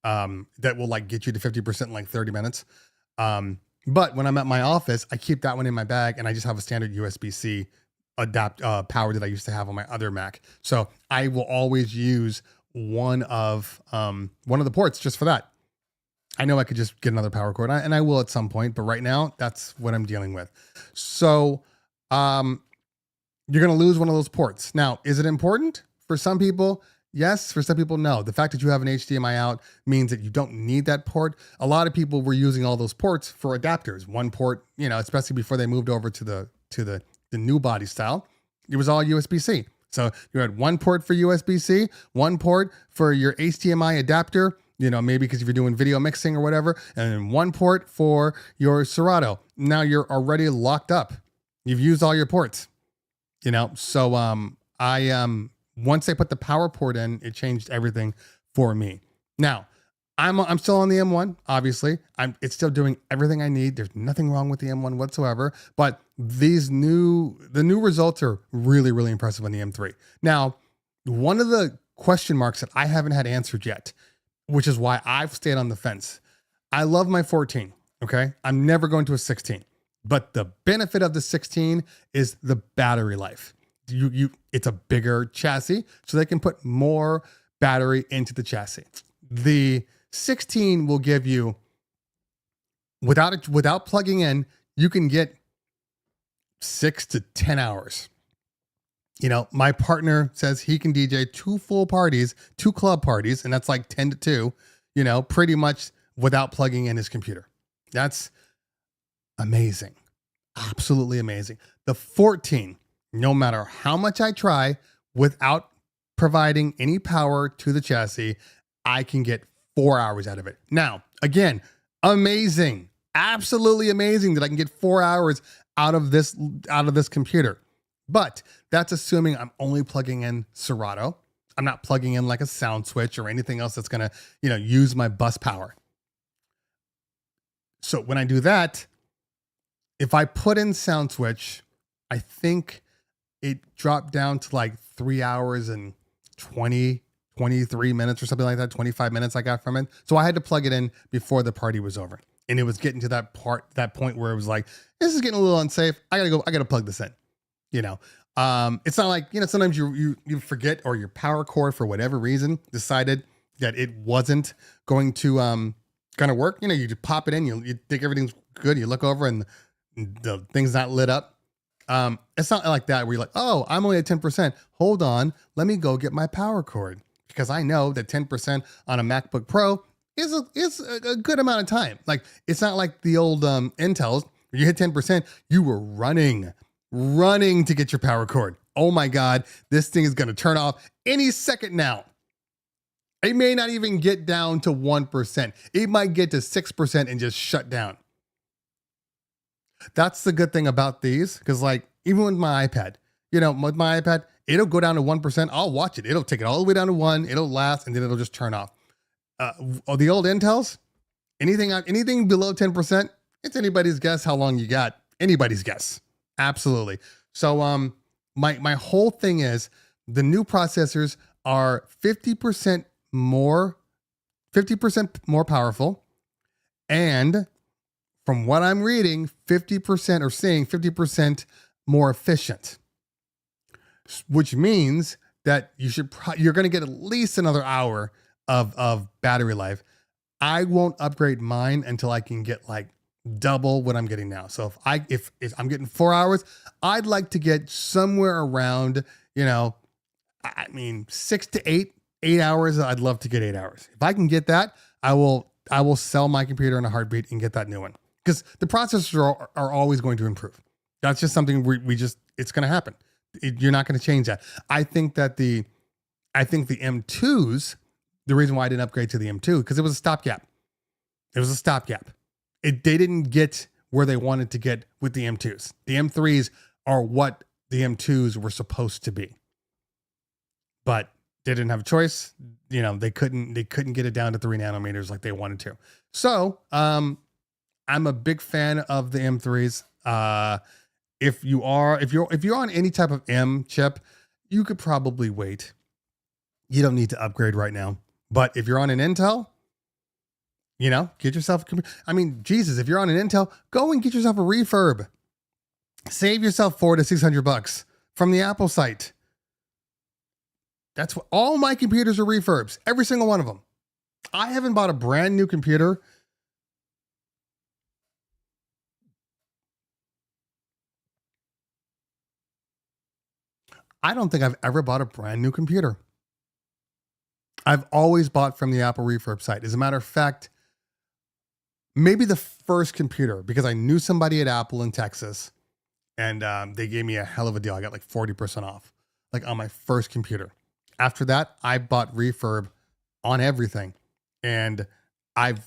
that will like get you to 50% in like 30 minutes. But when I'm at my office, I keep that one in my bag, and I just have a standard USB-C power that I used to have on my other Mac. So I will always use one of the ports just for that. I know I could just get another power cord, and I will at some point, but right now that's what I'm dealing with. So you're going to lose one of those ports. Now, is it important? For some people, yes. For some people, no. The fact that you have an HDMI out means that you don't need that port. A lot of people were using all those ports for adapters. One port, especially before they moved over to the new body style, it was all USB-C. So you had one port for USB-C, one port for your HDMI adapter, maybe because if you're doing video mixing or whatever, and then one port for your Serato. Now you're already locked up. You've used all your ports, So once they put the power port in, it changed everything for me. Now I'm still on the M1, obviously. It's still doing everything I need. There's nothing wrong with the M1 whatsoever, but the new results are really, really impressive on the M3. Now, one of the question marks that I haven't had answered yet, which is why I've stayed on the fence. I love my 14, okay? I'm never going to a 16, but the benefit of the 16 is the battery life. It's a bigger chassis, so they can put more battery into the chassis. The 16 will give you, without plugging in, you can get 6 to 10 hours. My partner says he can DJ 2 full parties, 2 club parties, and that's like 10 to 2, pretty much without plugging in his computer. That's amazing. Absolutely amazing. The 14, no matter how much I try, without providing any power to the chassis, I can get 4 hours out of it. Now, again, Amazing. Absolutely amazing that I can get 4 hours out of this computer. But that's assuming I'm only plugging in Serato. I'm not plugging in like a sound switch or anything else that's going to, use my bus power. So when I do that, if I put in sound switch, I think it dropped down to like 3 hours and 23 minutes or something like that, 25 minutes I got from it. So I had to plug it in before the party was over. And it was getting to that point where it was like, this is getting a little unsafe. I gotta plug this in. It's not like, sometimes you forget, or your power cord for whatever reason decided that it wasn't going to work. You just pop it in, you think everything's good, you look over and the thing's not lit up. It's not like that where you're like, oh, I'm only at 10%. Hold on, let me go get my power cord, because I know that 10% on a MacBook Pro is a good amount of time. Like, it's not like the old Intels where you hit 10%, you were running to get your power cord. Oh my God, this thing is going to turn off any second now. It may not even get down to 1%. It might get to 6% and just shut down. That's the good thing about these, because like even with my iPad, with my iPad, it'll go down to 1%. I'll watch it. It'll take it all the way down to 1. It'll last, and then it'll just turn off. The old Intels, anything below 10%, it's anybody's guess how long you got. Anybody's guess. Absolutely. So my whole thing is the new processors are 50% more powerful, and from what I'm reading, 50% or seeing 50% more efficient, which means that you're going to get at least another hour of battery life. I won't upgrade mine until I can get like double what I'm getting now. So if I'm getting 4 hours, I'd like to get somewhere around, 6 to 8 hours. I'd love to get 8 hours. If I can get that, I will sell my computer in a heartbeat and get that new one, because the processors are always going to improve. That's just something it's going to happen. You're not going to change that. I think the M2s, the reason why I didn't upgrade to the M2, because it was a stopgap. They didn't get where they wanted to get with the M2s. The M3s are what the M2s were supposed to be, but they didn't have a choice. They couldn't get it down to 3 nanometers like they wanted to. So, I'm a big fan of the M3s. If you're on any type of M chip, you could probably wait. You don't need to upgrade right now. But if you're on an Intel, get yourself a computer. Jesus, if you're on an Intel, go and get yourself a refurb. Save yourself $400 to $600 from the Apple site. That's what all my computers are, refurbs. Every single one of them. I haven't bought a brand new computer. I don't think I've ever bought a brand new computer. I've always bought from the Apple refurb site. As a matter of fact, maybe the first computer, because I knew somebody at Apple in Texas, and they gave me a hell of a deal. I got like 40% off, like on my first computer. After that, I bought refurb on everything, and I've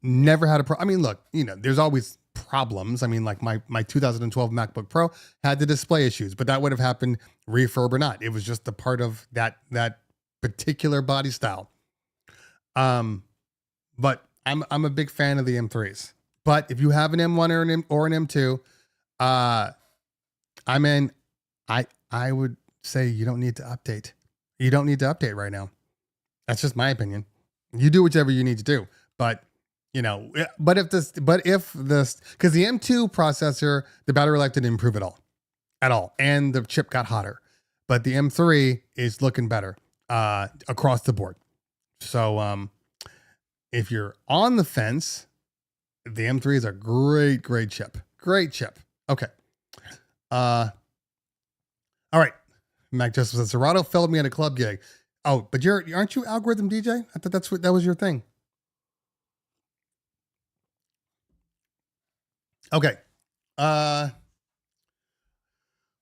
never had a problem. Look, there's always problems. Like my 2012 MacBook Pro had the display issues, but that would have happened refurb or not. It was just a part of that particular body style. But I'm a big fan of the M3s. But if you have an M1 or an M2, I would say you don't need to update. You don't need to update right now. That's just my opinion. You do whichever you need to do. But because the M2 processor, the battery life didn't improve at all. And the chip got hotter, but the M3 is looking better, across the board. So, if you're on the fence, the M3 is a great chip. Okay. All right. Mac Justice says, Serato failed me at a club gig. Oh, but aren't you algorithm DJ? I thought that was your thing. Okay. Let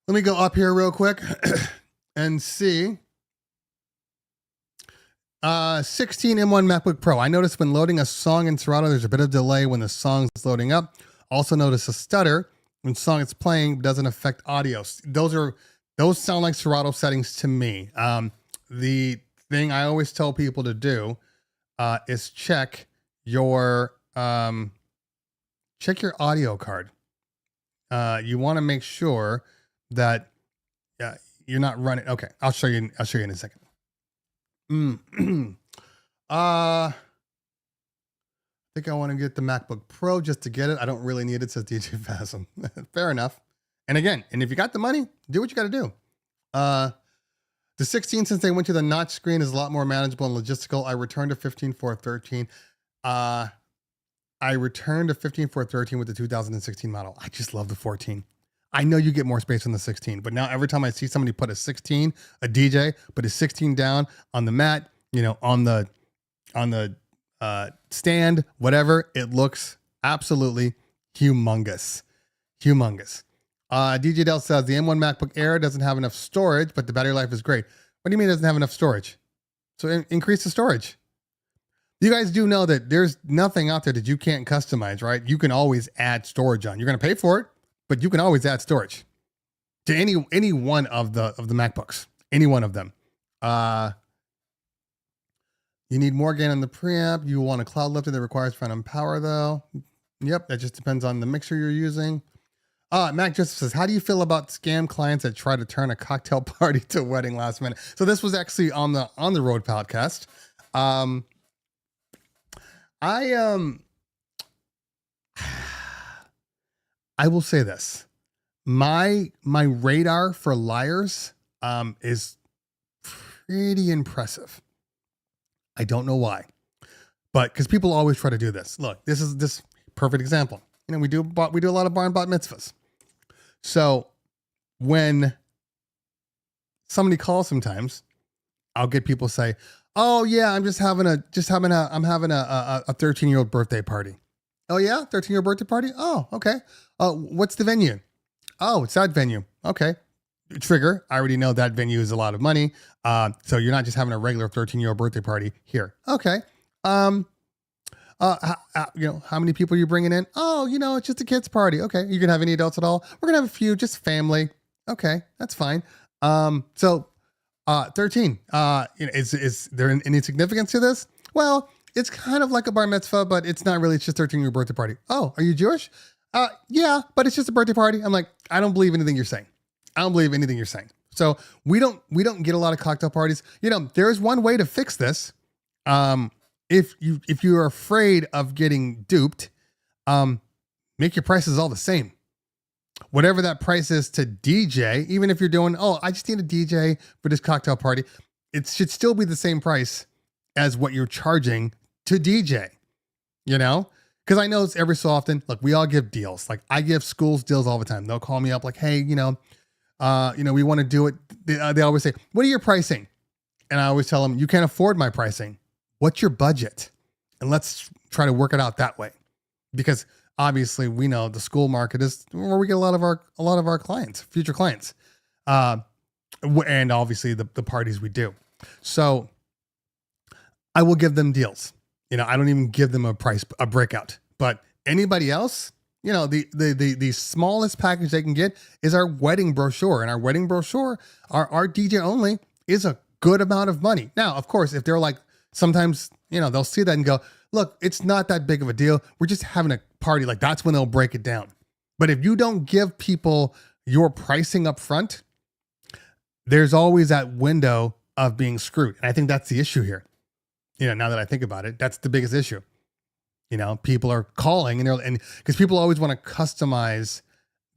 me go up here real quick and see. 16 M1 MacBook Pro. I noticed when loading a song in Serato, there's a bit of delay when the song is loading up. Also notice a stutter when song is playing, doesn't affect audio. Those sound like Serato settings to me. The thing I always tell people to do is check your audio card. You want to make sure that you're not running. Okay, I'll show you in a second. I think I want to get the MacBook Pro just to get it. I don't really need it, says DJ Phasm. Fair enough. And again, if you got the money, do what you got to do. The 16, since they went to the notch screen, is a lot more manageable and logistical. I returned to 15.4.13. I returned to 15.4.13 with the 2016 model. I just love the 14. I know you get more space on the 16, but now every time I see somebody put a DJ, put a 16 down on the mat, on the stand, whatever, it looks absolutely humongous. DJ Dell says the M1 MacBook Air doesn't have enough storage, but the battery life is great. What do you mean it doesn't have enough storage? So increase the storage. You guys do know that there's nothing out there that you can't customize, right? You can always add storage on. You're going to pay for it, but you can always add storage to any one of the MacBooks, any one of them. You need more gain on the preamp. You want a cloud lifter that requires phantom power though. Yep, that just depends on the mixer you're using. Mac Joseph says, how do you feel about scam clients that try to turn a cocktail party to a wedding last minute? So this was actually on the road podcast. I will say this. My radar for liars is pretty impressive. I don't know why, but because people always try to do this. Look, this is this perfect example. We do a lot of bar and bat mitzvahs. So when somebody calls, sometimes I'll get people say, "Oh yeah, I'm having a 13-year-old birthday party." Oh yeah, 13-year-old birthday party. Oh, okay. What's the venue? Oh, it's that venue. Okay. Trigger. I already know that venue is a lot of money. So you're not just having a regular 13-year-old birthday party here. Okay. How many people are you bringing in? Oh, it's just a kid's party. Okay. You can have any adults at all? We're going to have a few, just family. Okay. That's fine. 13, is there any significance to this? Well, it's kind of like a bar mitzvah, but it's not really. It's just 13-year birthday party. Oh, are you Jewish? Yeah, but it's just a birthday party. I'm like, I don't believe anything you're saying. So we don't get a lot of cocktail parties. There is one way to fix this. If you're afraid of getting duped, make your prices all the same. Whatever that price is to DJ, even if you're doing, I just need a DJ for this cocktail party, it should still be the same price as what you're charging to DJ, Because I know it's every so often, look, we all give deals. Like I give schools deals all the time. They'll call me up like, hey, we want to do it. They always say, what are your pricing? And I always tell them, you can't afford my pricing. What's your budget? And let's try to work it out that way. Because obviously we know the school market is where we get a lot of our clients, future clients. And obviously the parties we do. So I will give them deals. I don't even give them a breakout, but anybody else, the smallest package they can get is our wedding brochure, and our wedding brochure, our DJ only, is a good amount of money. Now, of course, if they're like, sometimes, they'll see that and go, look, it's not that big of a deal. We're just having a party. Like that's when they'll break it down. But if you don't give people your pricing up front, there's always that window of being screwed. And I think that's the issue here. Now that I think about it, that's the biggest issue. People are calling and because people always want to customize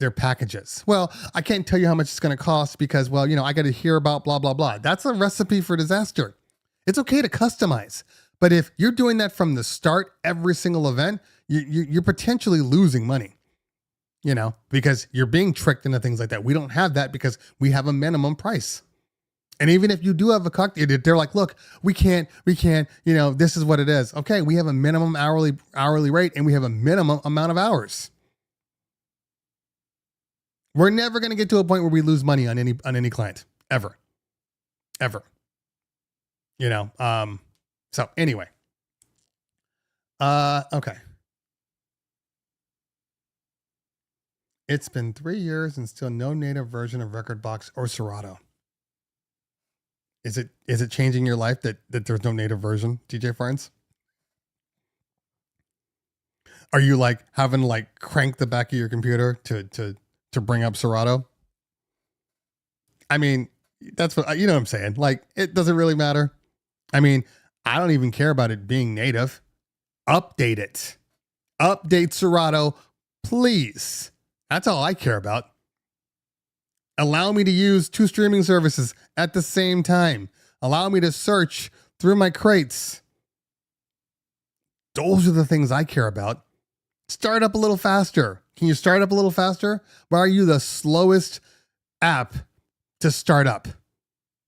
their packages. Well, I can't tell you how much it's going to cost because, I got to hear about blah, blah, blah. That's a recipe for disaster. It's okay to customize, but if you're doing that from the start, every single event, you're potentially losing money, because you're being tricked into things like that. We don't have that because we have a minimum price. And even if you do have a cocktail, they're like, look, we can't, this is what it is. Okay. We have a minimum hourly rate and we have a minimum amount of hours. We're never going to get to a point where we lose money on any client ever. So anyway, okay. It's been 3 years and still no native version of Rekordbox or Serato. Is it changing your life that there's no native version, DJ Friends? Are you like having to like crank the back of your computer to bring up Serato? I mean, that's what, you know what I'm saying? Like, it doesn't really matter. I mean, I don't even care about it being native. Update it. Update Serato, please. That's all I care about. Allow me to use 2 streaming services at the same time. Allow me to search through my crates. Those are the things I care about. Start up a little faster. Can you start up a little faster? Why are you the slowest app to start up?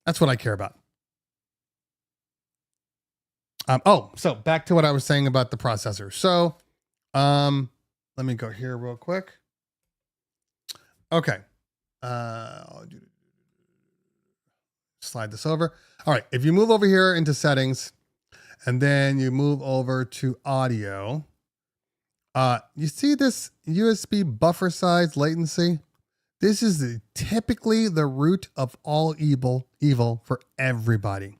That's what I care about. So back to what I was saying about the processor. So, let me go here real quick. Okay. I'll slide this over. All right. If you move over here into settings and then you move over to audio, you see this USB buffer size latency? This is typically the root of all evil for everybody.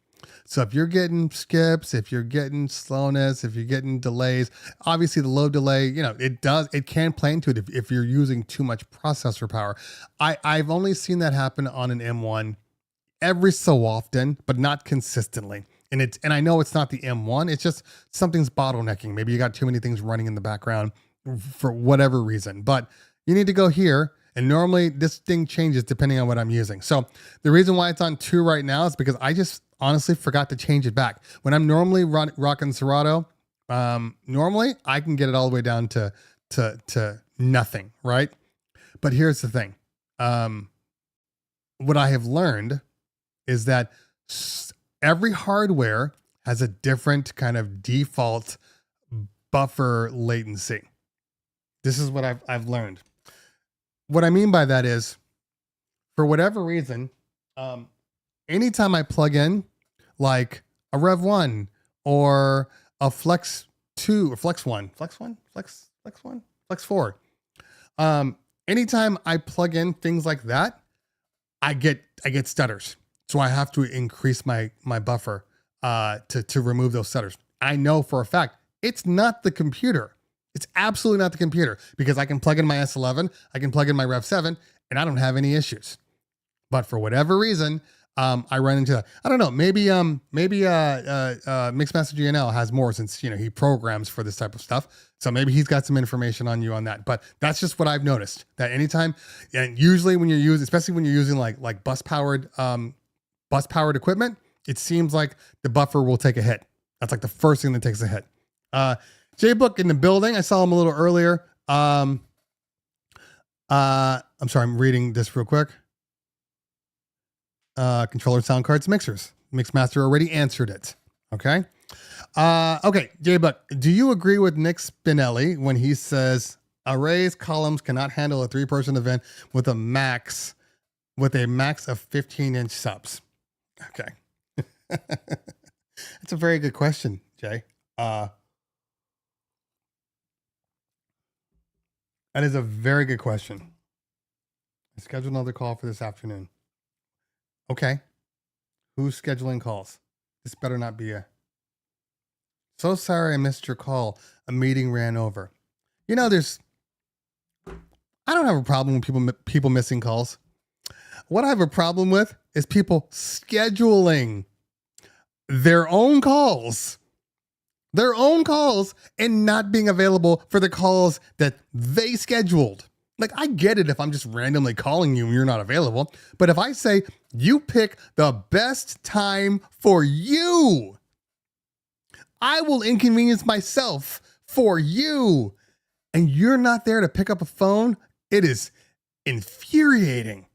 So if you're getting skips, if you're getting slowness, if you're getting delays, obviously the low delay, it can play into it if you're using too much processor power. I've only seen that happen on an M1 every so often, but not consistently. And I know it's not the M1, it's just something's bottlenecking. Maybe you got too many things running in the background for whatever reason, but you need to go here. And normally this thing changes depending on what I'm using. So the reason why it's on 2 right now is because I just honestly forgot to change it back. When I'm normally rocking Serato, normally I can get it all the way down to nothing, right? But here's the thing. What I have learned is that every hardware has a different kind of default buffer latency. This is what I've learned. What I mean by that is, for whatever reason, anytime I plug in like a Rev 1 or a Flex 2 or Flex 1, Flex 4, anytime I plug in things like that, I get stutters. So I have to increase my buffer to remove those stutters. I know for a fact it's not the computer. It's absolutely not the computer, because I can plug in my S11, I can plug in my Rev 7, and I don't have any issues. But for whatever reason, I run into that. I don't know. Maybe Mixmaster GNL has more, since he programs for this type of stuff. So maybe he's got some information on you on that. But that's just what I've noticed. That anytime, and usually when you're using, especially when you're using like bus powered equipment, it seems like the buffer will take a hit. That's like the first thing that takes a hit. J-Book in the building. I saw him a little earlier. I'm sorry, I'm reading this real quick. Controller, sound cards, mixers. Mixmaster already answered it. Okay. Okay, J-Buck, do you agree with Nick Spinelli when he says arrays columns cannot handle a 3-person event with a max of 15-inch subs? Okay. That's a very good question, Jay. That is a very good question. I scheduled another call for this afternoon. Okay. Who's scheduling calls? This better not be So sorry I missed your call. A meeting ran over. I don't have a problem with people missing calls. What I have a problem with is people scheduling their own calls and not being available for the calls that they scheduled. Like, I get it if I'm just randomly calling you and you're not available. But if I say you pick the best time for you, I will inconvenience myself for you, and you're not there to pick up a phone, it is infuriating.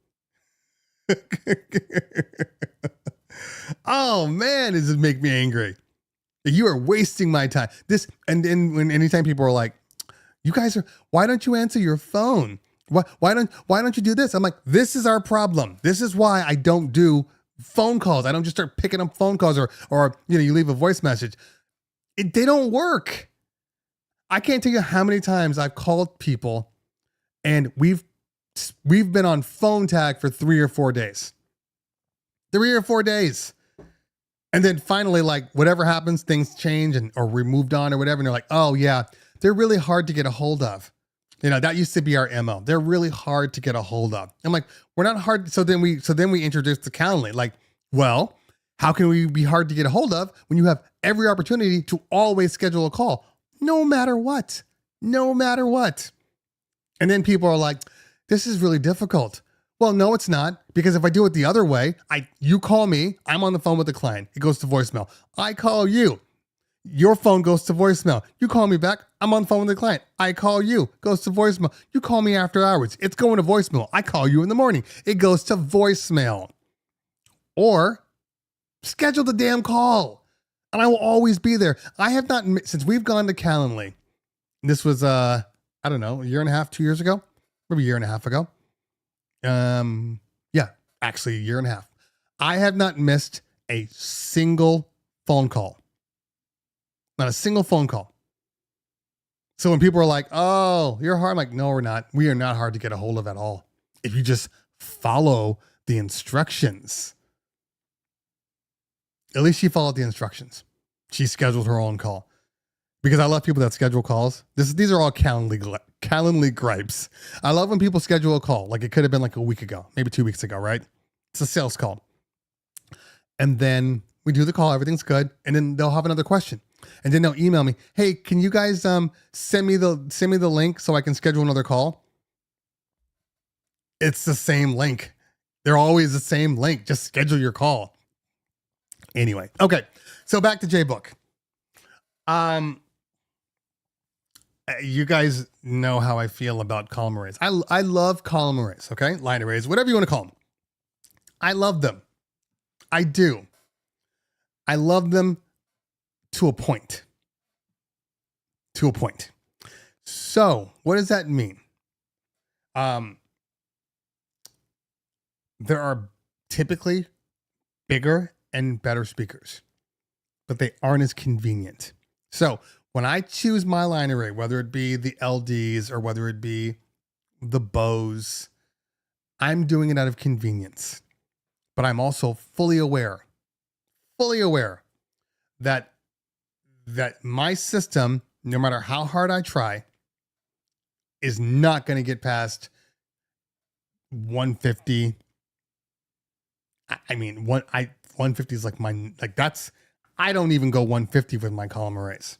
Oh man, does it make me angry? You are wasting my time. Anytime people are like, you guys why don't you answer your phone? Why don't you do this? I'm like, this is our problem. This is why I don't do phone calls. I don't just start picking up phone calls or you leave a voice message. They don't work. I can't tell you how many times I've called people and we've been on phone tag for 3 or 4 days. 3 or 4 days. And then finally, like, whatever happens, things change or we moved on or whatever. And they're like, oh yeah, they're really hard to get a hold of. That used to be our MO. They're really hard to get a hold of. I'm like, we're not hard. So then we introduced the Calendly. Like, well, how can we be hard to get a hold of when you have every opportunity to always schedule a call, no matter what, no matter what. And then people are like, this is really difficult. Well, no, it's not, because if I do it the other way, you call me, I'm on the phone with the client, it goes to voicemail. I call you, your phone goes to voicemail. You call me back, I'm on the phone with the client. I call you, goes to voicemail. You call me after hours, it's going to voicemail. I call you in the morning, it goes to voicemail. Or schedule the damn call, and I will always be there. I have not, since we've gone to Calendly, this was, I don't know, a year and a half, 2 years ago, maybe a year and a half ago. Yeah, actually a year and a half. I have not missed a single phone call. Not a single phone call. So when people are like, oh, you're hard, I'm like, no, we're not. We are not hard to get a hold of at all. If you just follow the instructions. At least she followed the instructions. She scheduled her own call. Because I love people that schedule calls. These are all Calendly gripes. I love when people schedule a call. Like, it could have been like a week ago, maybe 2 weeks ago, right? It's a sales call. And then we do the call, everything's good. And then they'll have another question. And then they'll email me, hey, can you guys send me the link so I can schedule another call? It's the same link. They're always the same link. Just schedule your call. Anyway, okay. So back to J-Book. You guys know how I feel about column arrays. I love column arrays, okay? Line arrays, whatever you want to call them. I love them. I do. I love them to a point. To a point. So, what does that mean? There are typically bigger and better speakers, but they aren't as convenient. So, when I choose my line array, whether it be the LDs or whether it be the Bose, I'm doing it out of convenience. But I'm also fully aware that my system, no matter how hard I try, is not going to get past 150. I mean, 150 is like I don't even go 150 with my column arrays.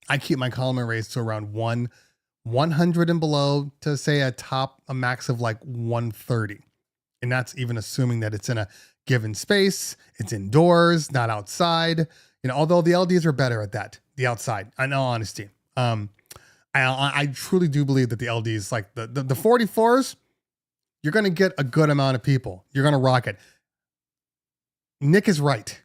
I keep my column arrays to around 100 and below, to say a max of like 130. And that's even assuming that it's in a given space, it's indoors, not outside. Although the LDs are better at that, the outside, in all honesty. I truly do believe that the LDs, like the 44s, you're going to get a good amount of people. You're going to rock it. Nick is right.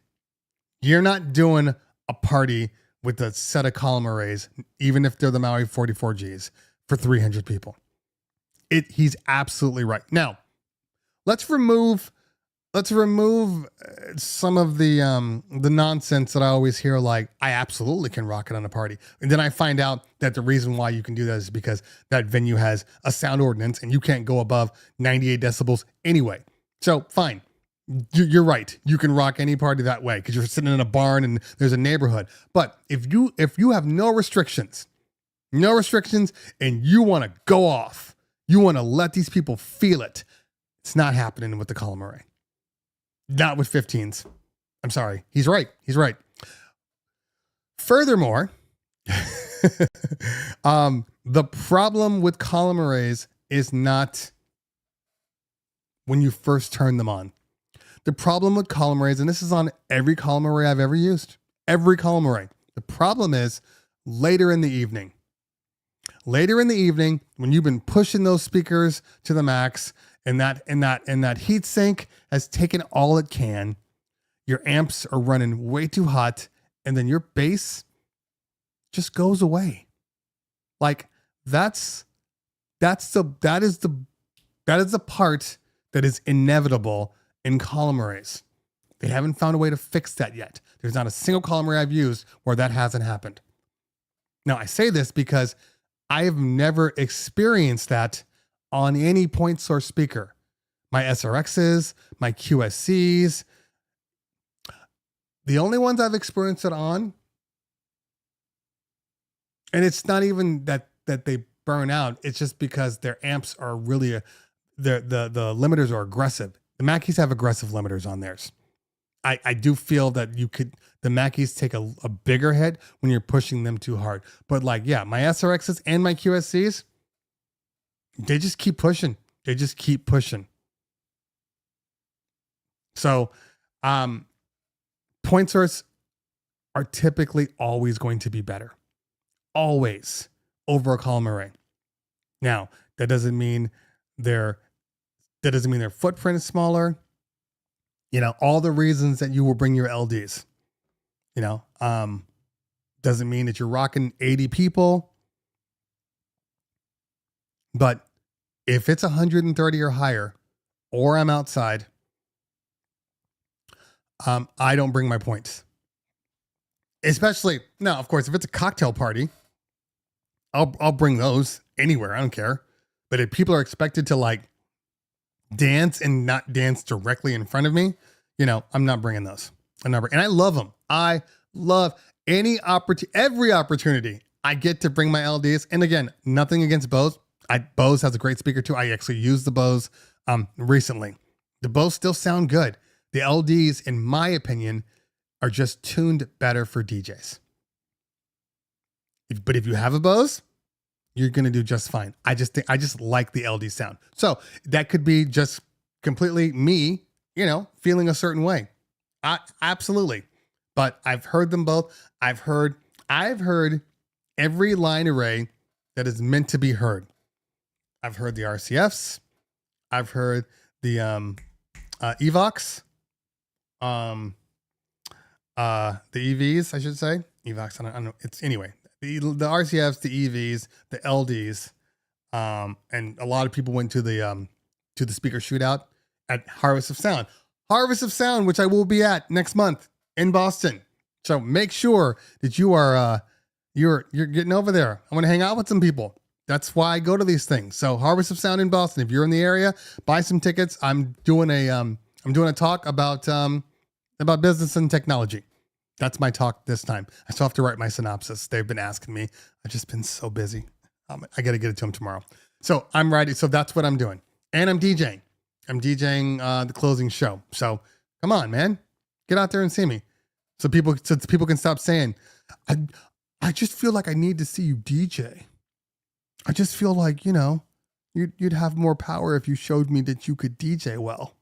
You're not doing a party with a set of column arrays, even if they're the Maui 44Gs, for 300 people. He's absolutely right. Now, let's remove some of the nonsense that I always hear, like, I absolutely can rock it on a party. And then I find out that the reason why you can do that is because that venue has a sound ordinance and you can't go above 98 decibels anyway. So fine. You're right. You can rock any party that way because you're sitting in a barn and there's a neighborhood. But if you have no restrictions, and you want to go off, you want to let these people feel it, it's not happening with the column array. Not with 15s. I'm sorry. He's right. Furthermore, the problem with column arrays is not when you first turn them on. The problem with column arrays, and this is on every column array I've ever used, every column array. The problem is later in the evening. Later in the evening, when you've been pushing those speakers to the max, and that heat sink has taken all it can, your amps are running way too hot, and then your bass just goes away. Like that is the part that is inevitable in column arrays. They haven't found a way to fix that yet. There's not a single column array I've used where that hasn't happened. Now, I say this because I have never experienced that on any point source speaker. My SRXs, my QSCs, the only ones I've experienced it on, and it's not even that they burn out. It's just because their amps are really, the limiters are aggressive. The Mackeys have aggressive limiters on theirs. I do feel that the Mackeys take a bigger hit when you're pushing them too hard. But like, yeah, my SRXs and my QSCs, they just keep pushing. They just keep pushing. So, point source are typically always going to be better. Always over a column array. Now, that doesn't mean their footprint is smaller. You know, all the reasons that you will bring your LDs, you know, doesn't mean that you're rocking 80 people. But if it's 130 or higher, or I'm outside, I don't bring my points. Especially, now, of course, if it's a cocktail party, I'll bring those anywhere. I don't care. But if people are expected to like dance and not dance directly in front of me, you know, I'm not bringing those. And I love them. I love every opportunity I get to bring my LDs. And again, nothing against Bose. Bose has a great speaker too. I actually used the Bose recently. The Bose still sound good. The LDs, in my opinion, are just tuned better for DJs. But if you have a Bose, you're going to do just fine. I just like the LD sound. So that could be just completely me, you know, feeling a certain way. Absolutely. But I've heard them both. I've heard every line array that is meant to be heard. I've heard the RCFs. I've heard the Evox. The EVs, I should say. Evox, I don't know. It's anyway. The RCFs, the EVs, the LDs, and a lot of people went to the speaker shootout at Harvest of Sound, which I will be at next month in Boston. So make sure that you are you're getting over there. I want to hang out with some people. That's why I go to these things. So Harvest of Sound in Boston. If you're in the area, buy some tickets. I'm doing a talk about business and technology. That's my talk this time. I still have to write my synopsis. They've been asking me. I've just been so busy. I got to get it to them tomorrow. So I'm writing. So that's what I'm doing. And I'm DJing. I'm DJing the closing show. So come on, man. Get out there and see me. So people can stop saying, I just feel like I need to see you DJ. I just feel like, you know, you'd have more power if you showed me that you could DJ well.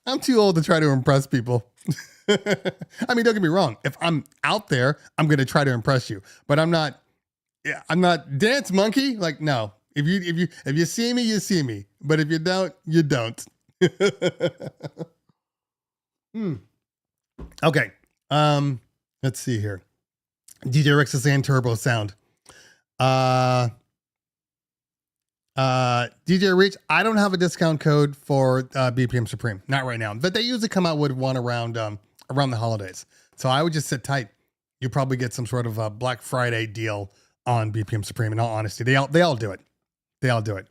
I'm too old to try to impress people. I mean, don't get me wrong. If I'm out there, I'm going to try to impress you, but I'm not dance monkey. Like, no, if you see me, you see me, but if you don't, you don't. Okay. Let's see here. DJ Rick's and Turbo Sound. DJ Reach, I don't have a discount code for BPM Supreme. Not right now. But they usually come out with one around the holidays. So I would just sit tight. You probably get some sort of a Black Friday deal on BPM Supreme. In all honesty, they all do it. They all do it.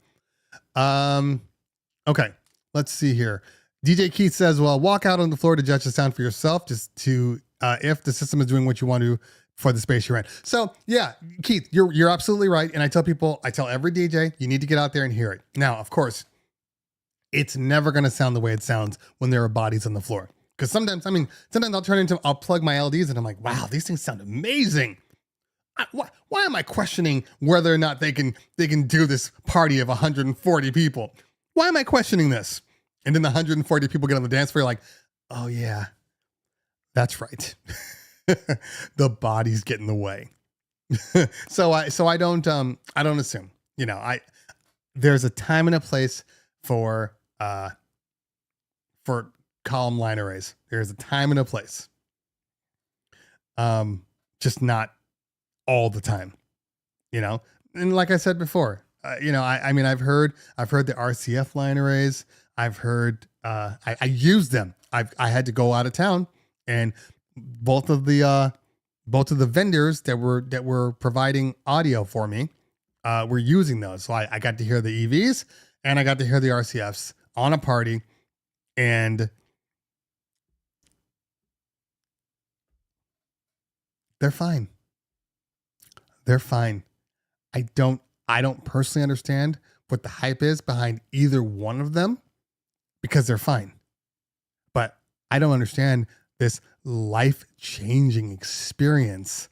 Okay, let's see here. DJ Keith says, well, walk out on the floor to judge the sound for yourself, just to if the system is doing what you want to for the space you're in. So yeah, Keith, you're absolutely right. And I tell every DJ, you need to get out there and hear it. Now, of course, it's never going to sound the way it sounds when there are bodies on the floor. Because sometimes I'll plug my LDs and I'm like, wow, these things sound amazing. Why am I questioning whether or not they can do this party of 140 people? Why am I questioning this? And then the 140 people get on the dance floor like, oh yeah, that's right. The bodies get in the way. So I don't assume, you know, there's a time and a place for column line arrays. There's a time and a place. Just not all the time, you know? And like I said before, I mean, I've heard the RCF line arrays. I've heard, I used them. I had to go out of town, and both of the vendors that were providing audio for me, were using those. So I got to hear the EVs and I got to hear the RCFs on a party, and they're fine. They're fine. I don't personally understand what the hype is behind either one of them, because they're fine. But I don't understand this life-changing experience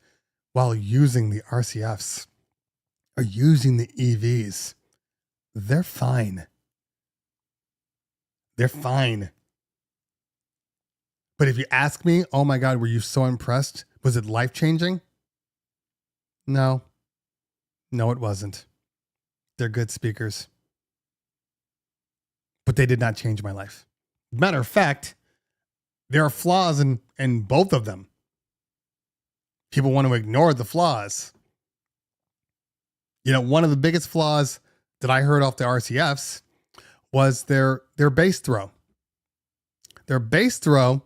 while using the RCFs or using the EVs. They're fine. They're fine. But if you ask me, oh my God, were you so impressed? Was it life-changing? No, it wasn't. They're good speakers, but they did not change my life. Matter of fact, there are flaws in both of them. People want to ignore the flaws. One of the biggest flaws that I heard off the RCFs was their bass throw. Their bass throw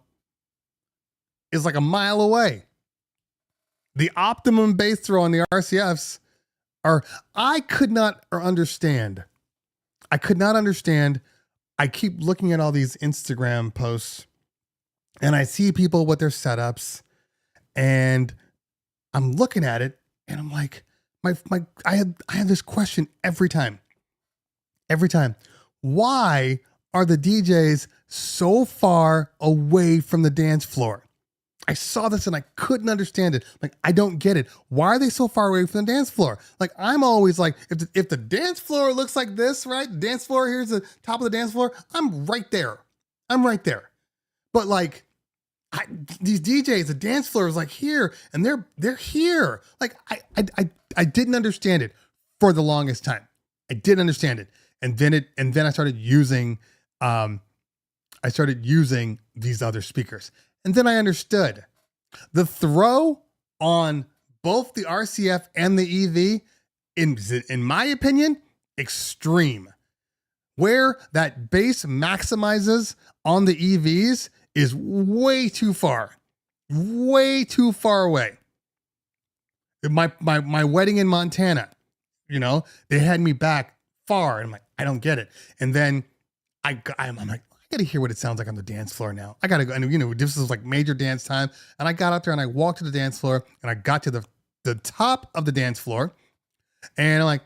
is like a mile away. The optimum bass throw on the RCFs I could not understand. I keep looking at all these Instagram posts, and I see people with their setups, and I'm looking at it, and I'm like, I have this question every time. Why are the DJs so far away from the dance floor? I saw this and I couldn't understand it. Like, I don't get it. Why are they so far away from the dance floor? Like, I'm always like, if the dance floor looks like this, right? The dance floor, here's the top of the dance floor. I'm right there. But like, these DJs, the dance floor is like here, and they're here. Like, I didn't understand it for the longest time. I didn't understand it. And then I started using these other speakers. And then I understood the throw on both the RCF and the EV, in my opinion, extreme. Where that bass maximizes on the EVs is way too far away. My wedding in Montana, they had me back far, and I'm like, I don't get it. And then I'm like, I gotta hear what it sounds like on the dance floor now. I gotta go, and this is like major dance time. And I got out there and I walked to the dance floor, and I got to the top of the dance floor, and I'm like,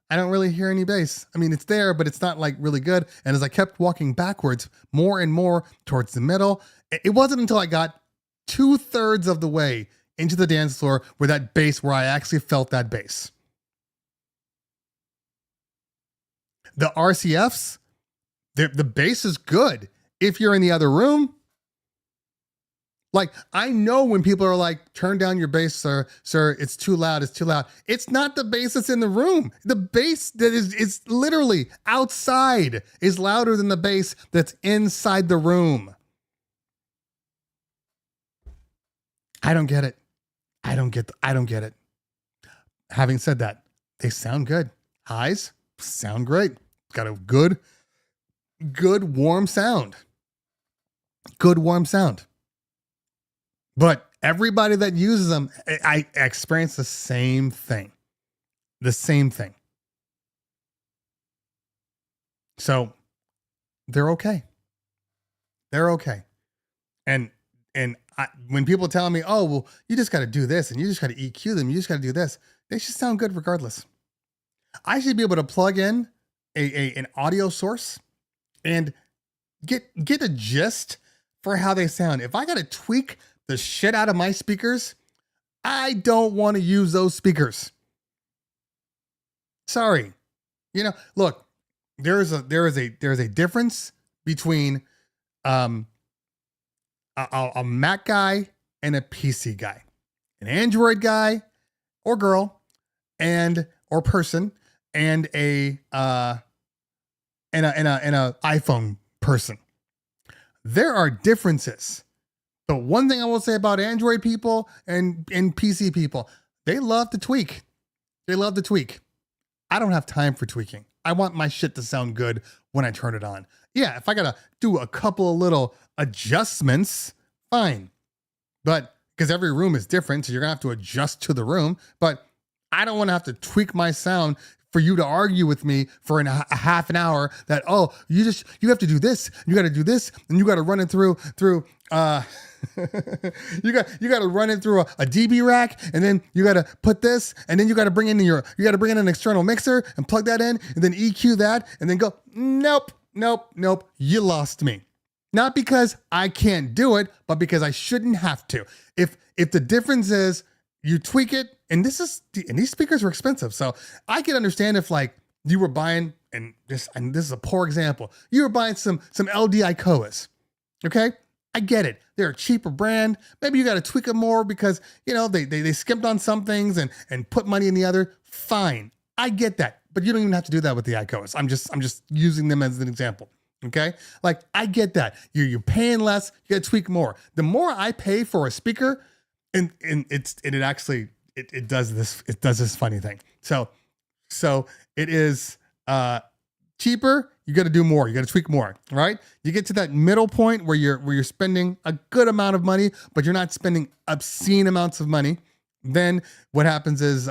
I don't really hear any bass. I mean, it's there, but it's not like really good. And as I kept walking backwards more and more towards the middle, it wasn't until I got 2/3 of the way into the dance floor where I actually felt that bass. The RCFs, the bass is good if you're in the other room. Like, I know when people are like, turn down your bass, sir, it's too loud. It's not the bass that's in the room. The bass that is literally outside is louder than the bass that's inside the room. I don't get it. I don't get it. Having said that, they sound good. Highs sound great. Got a good warm sound. But everybody that uses them, I experience the same thing. So they're okay. And when people tell me, oh, well, you just got to do this and you just got to EQ them, you just got to do this, they should sound good regardless. I should be able to plug in an audio source and get a gist for how they sound. If I got to tweak the shit out of my speakers, I don't want to use those speakers. Sorry. Look, there is a difference between a Mac guy and a PC guy, an Android guy or girl or person, and an iPhone person. There are differences. But one thing I will say about Android people and PC people, they love to tweak. I don't have time for tweaking. I want my shit to sound good when I turn it on. Yeah, if I gotta do a couple of little adjustments, fine. But because every room is different, so you're gonna have to adjust to the room. But I don't want to have to tweak my sound for you to argue with me for a half an hour that, oh, you have to do this, you got to do this, and you got to run it through you got to run it through a DB rack, and then you got to put this, and then you got to bring in an external mixer and plug that in, and then EQ that, and then go, nope, you lost me. Not because I can't do it, but because I shouldn't have to. If the difference is you tweak it, and these speakers are expensive, so I can understand if like you were buying, and this is a poor example, you were buying some LDI Koas, okay? I get it. They're a cheaper brand. Maybe you got to tweak them more because, you know, they skimped on some things and put money in the other. Fine. I get that. But you don't even have to do that with the ICOs. I'm just using them as an example. Okay? Like, I get that. You're paying less, you got to tweak more. The more I pay for a speaker, and it does this funny thing. So it is cheaper, you got to do more. You got to tweak more, right? You get to that middle point where you're spending a good amount of money, but you're not spending obscene amounts of money. Then what happens is,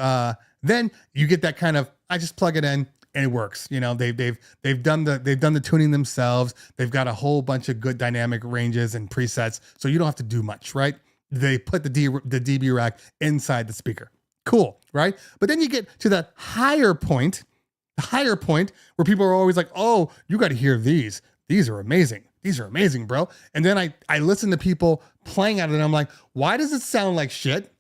then you get that kind of, I just plug it in and it works. You know, they've done the tuning themselves. They've got a whole bunch of good dynamic ranges and presets, so you don't have to do much, right? They put the DB rack inside the speaker. Cool, right? But then you get to that higher point where people are always like, oh, you got to hear these. These are amazing. These are amazing, bro. And then I listen to people playing at it and I'm like, why does it sound like shit?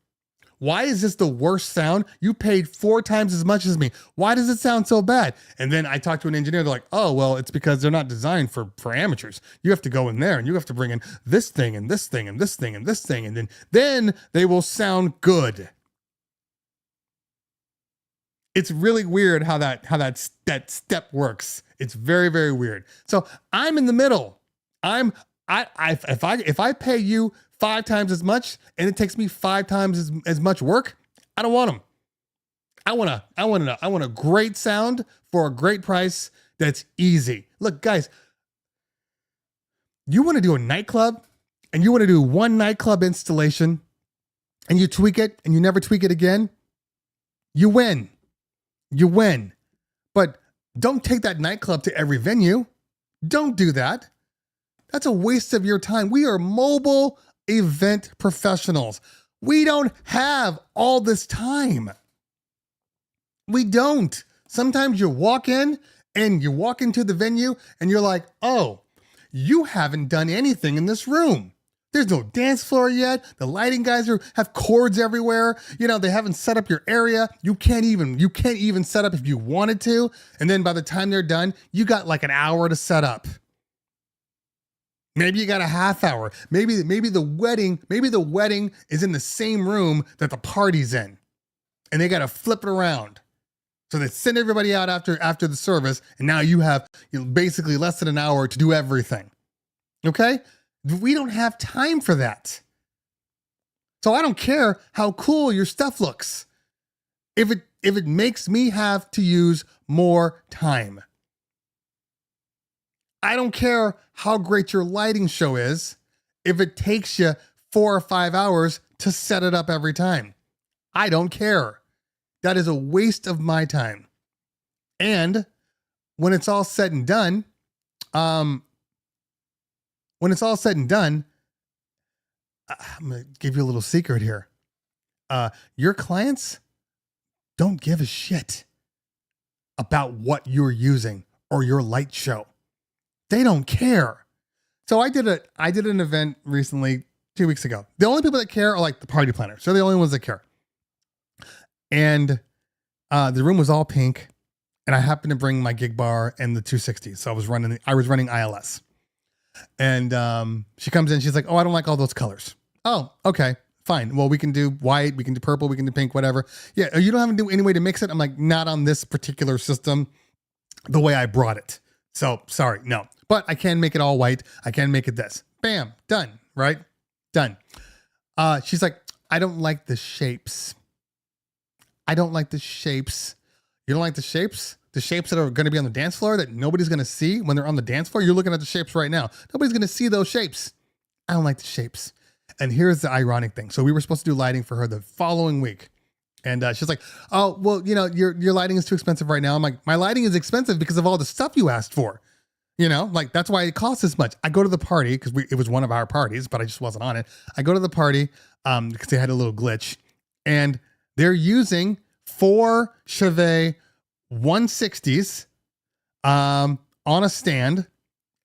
Why is this the worst sound? You paid 4 times as much as me. Why does it sound so bad? And then I talk to an engineer. They're like, oh, well, it's because they're not designed for amateurs. You have to go in there and you have to bring in this thing and this thing and this thing and this thing. And then they will sound good. It's really weird how that step works. It's very, very weird. So I'm in the middle. If I pay you 5 times as much and it takes me 5 times as much work, I don't want them. I want a great sound for a great price that's easy. Look, guys, you want to do a nightclub and you want to do one nightclub installation and you tweak it and you never tweak it again, you win. You win. But don't take that nightclub to every venue. Don't do that. That's a waste of your time. We are mobile event professionals. We don't have all this time. We don't. Sometimes you walk in and you walk into the venue and you're like, oh, you haven't done anything in this room. There's no dance floor yet. The lighting guys have cords everywhere. You know, they haven't set up your area. You can't even set up if you wanted to. And then by the time they're done, you got like an hour to set up. Maybe you got a half hour. Maybe the wedding is in the same room that the party's in. And they got to flip it around. So they send everybody out after the service, and now you have basically less than an hour to do everything. Okay? We don't have time for that. So I don't care how cool your stuff looks. If it makes me have to use more time. I don't care how great your lighting show is if it takes you 4 or 5 hours to set it up every time. I don't care. That is a waste of my time. And when it's all said and done, I'm going to give you a little secret here. Your clients don't give a shit about what you're using or your light show. They don't care. So I did an event recently, 2 weeks ago. The only people that care are like the party planners. They're the only ones that care. And the room was all pink, and I happened to bring my gig bar and the 260. So I was running ILS. And she comes in, she's like, oh, I don't like all those colors. Oh, okay, fine. Well, we can do white, we can do purple, we can do pink, whatever. Yeah, you don't have to do any way to mix it. I'm like, not on this particular system, the way I brought it. So sorry, no. But I can make it all white. I can make it this. Bam, done, right? Done. She's like, I don't like the shapes. I don't like the shapes. You don't like the shapes? The shapes that are going to be on the dance floor that nobody's going to see when they're on the dance floor? You're looking at the shapes right now. Nobody's going to see those shapes. I don't like the shapes. And here's the ironic thing. So we were supposed to do lighting for her the following week. And she's like, oh, well, you know, your lighting is too expensive right now. I'm like, my lighting is expensive because of all the stuff you asked for. You know, like that's why it costs this much. I go to the party because it was one of our parties, but I just wasn't on it. I go to the party because they had a little glitch, and they're using 4 Chauvet 160s on a stand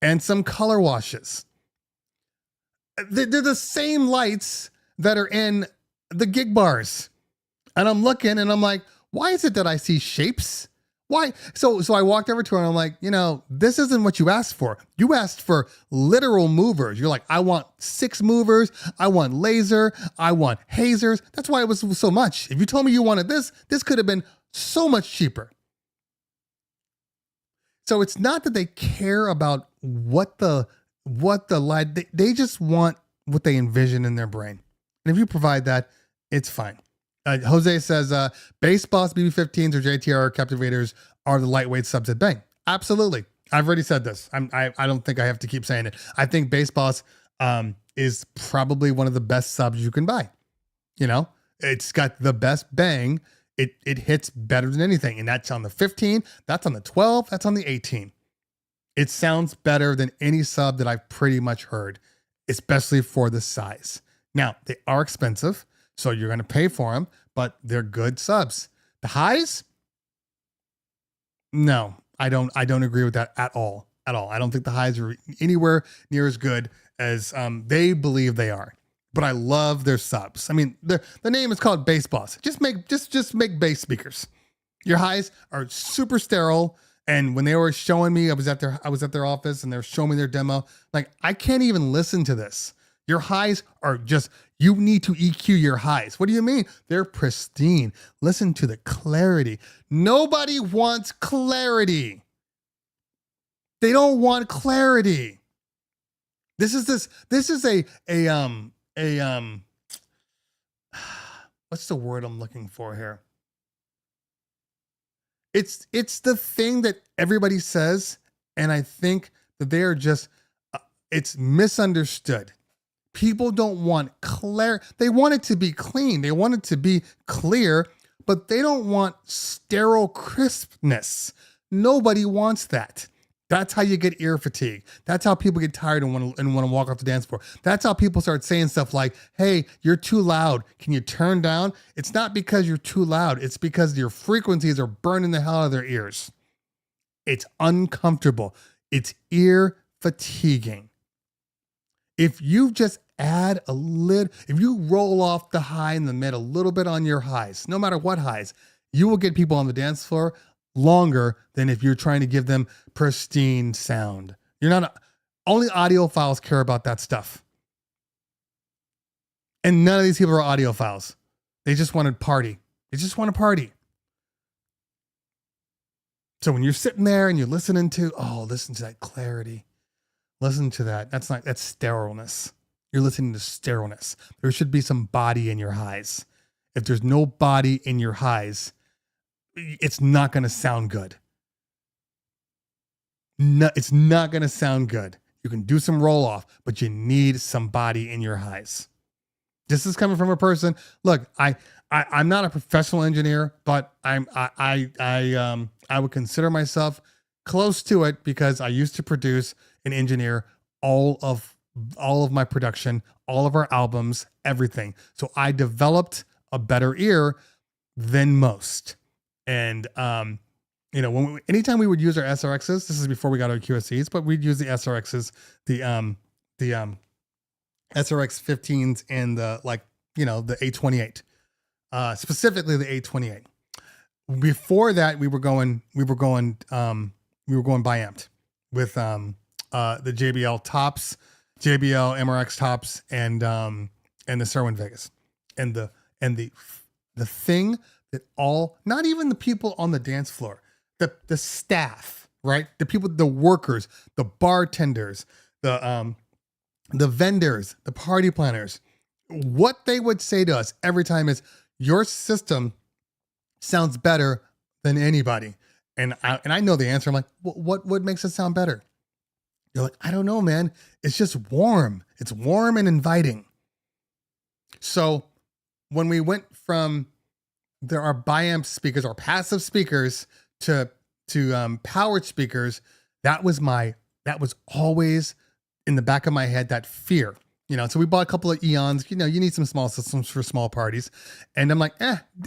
and some color washes. They're the same lights that are in the gig bars. And I'm looking and I'm like, why is it that I see shapes? Why? So I walked over to her and I'm like, you know, this isn't what you asked for. You asked for literal movers. You're like, I want 6 movers. I want laser. I want hazers. That's why it was so much. If you told me you wanted this could have been so much cheaper. So it's not that they care about what the light, they just want what they envision in their brain. And if you provide that, it's fine. Jose says, Bass Boss BB15s or JTR Captivators are the lightweight subs at Bang. Absolutely. I've already said this. I don't think I have to keep saying it. I think Bass Boss is probably one of the best subs you can buy. You know, it's got the best bang. It hits better than anything. And that's on the 15, that's on the 12, that's on the 18. It sounds better than any sub that I've pretty much heard, especially for the size. Now, they are expensive, so you're going to pay for them, but they're good subs. The highs? No, I don't agree with that at all. At all. I don't think the highs are anywhere near as good as they believe they are. But I love their subs. I mean, the name is called Bass Boss. Just make bass speakers. Your highs are super sterile. And when they were showing me, I was at their office and they were showing me their demo. Like, I can't even listen to this. Your highs are just, you need to EQ your highs. What do you mean? They're pristine. Listen to the clarity. Nobody wants clarity. They don't want clarity. This is a what's the word I'm looking for here? It's the thing that everybody says, and I think that they are just, it's misunderstood. People don't want they want it to be clean. They want it to be clear, but they don't want sterile crispness. Nobody wants that. That's how you get ear fatigue. That's how people get tired and want to walk off the dance floor. That's how people start saying stuff like, hey, you're too loud. Can you turn down? It's not because you're too loud. It's because your frequencies are burning the hell out of their ears. It's uncomfortable. It's ear fatiguing. If you just add a little, if you roll off the high and the mid a little bit on your highs, no matter what highs, you will get people on the dance floor longer than if you're trying to give them pristine sound. Only audiophiles care about that stuff. And none of these people are audiophiles. They just want to party. They just want to party. So when you're sitting there and you're listening to that clarity. Listen to that. That's sterileness. You're listening to sterileness. There should be some body in your highs. If there's no body in your highs, it's not going to sound good. No, it's not going to sound good. You can do some roll off, but you need some body in your highs. This is coming from a person. Look, I'm not a professional engineer, but I would consider myself close to it because I used to produce and engineer all of my production, all of our albums, everything. So I developed a better ear than most. And, anytime we would use our SRXs, this is before we got our QSCs, but we'd use the SRXs, the SRX 15s and the 828, specifically the 828. Before that, we were going bi-amped with, the JBL tops, JBL MRX tops, and the Serwin Vegas. And the thing that not even the people on the dance floor, the staff, right? The people, the workers, the bartenders, the vendors, the party planners, what they would say to us every time is, your system sounds better than anybody. And I know the answer. I'm like, what makes it sound better? You're like, I don't know, man. It's just warm. It's warm and inviting. So when we went from there are biamp speakers or passive speakers to powered speakers, that was always in the back of my head, that fear. So we bought a couple of Eons. You need some small systems for small parties, and I'm like,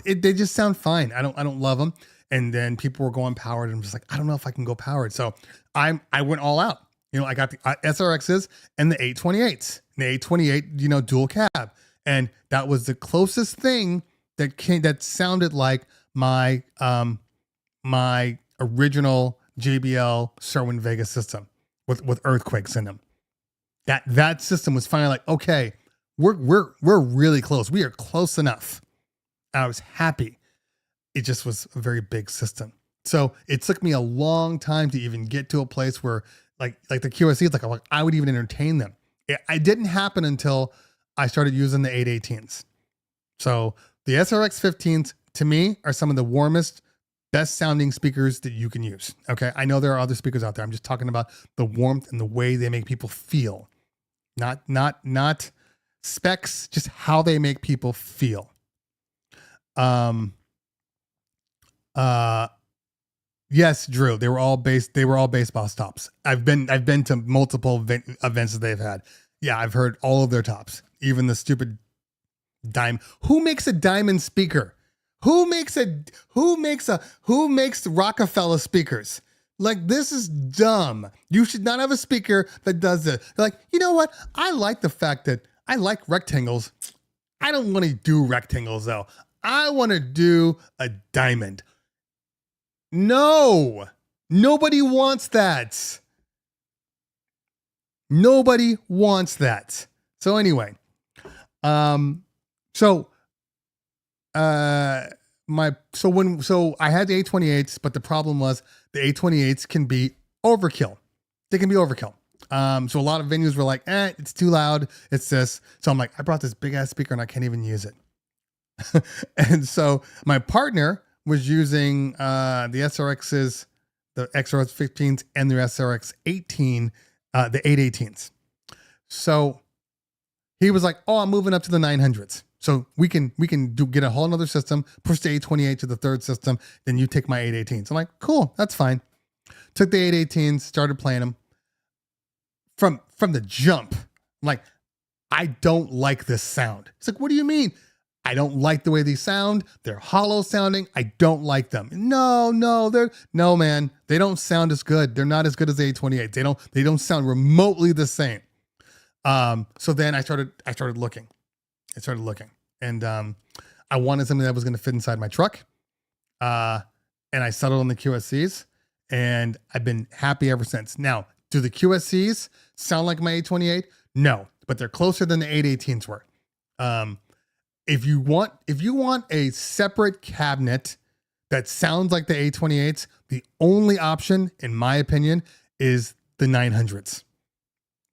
they just sound fine. I don't love them. And then people were going powered, and I'm just like, I don't know if I can go powered. So I went all out. I got the SRXs and the 828s, the 828, dual cab, and that was the closest thing that sounded like my my original JBL Sherwin Vega system with earthquakes in them. That system was finally like, okay, we're really close. We are close enough. I was happy. It just was a very big system. So it took me a long time to even get to a place where like the QSCs, like I would even entertain them. It didn't happen until I started using the 818s. So the SRX 15s to me are some of the warmest, best sounding speakers that you can use. Okay. I know there are other speakers out there. I'm just talking about the warmth and the way they make people feel. Not specs, just how they make people feel. Yes, Drew, they were all baseball stops. I've been to multiple events that they've had. Yeah, I've heard all of their tops, even the stupid who makes a diamond speaker? Who makes Rockefeller speakers? Like, this is dumb. You should not have a speaker that does this. They're like, you know what? I like the fact that I like rectangles. I don't want to do rectangles though. I want to do a diamond. No, nobody wants that. Nobody wants that. So anyway, so I had the 828s, but the problem was the 828s can be overkill. They can be overkill. So a lot of venues were like, it's too loud. It's this. So I'm like, I brought this big ass speaker and I can't even use it. And so my partner was using the SRXs, the XRX 15s and the SRX 18, the 818s. So he was like, oh, I'm moving up to the 900s. So we can get a whole nother system, push the 828 to the third system, then you take my 818s. I'm like, cool, that's fine. Took the 818s, started playing them. From the jump, I'm like, I don't like this sound. It's like, what do you mean? I don't like the way they sound. They're hollow sounding. I don't like them. No, man. They don't sound as good. They're not as good as the 828s. They don't sound remotely the same. So then I started looking. And I wanted something that was going to fit inside my truck. And I settled on the QSCs, and I've been happy ever since. Now, do the QSCs sound like my 828? No, but they're closer than the 818s were. If you want a separate cabinet that sounds like the 828s, the only option, in my opinion, is the 900s.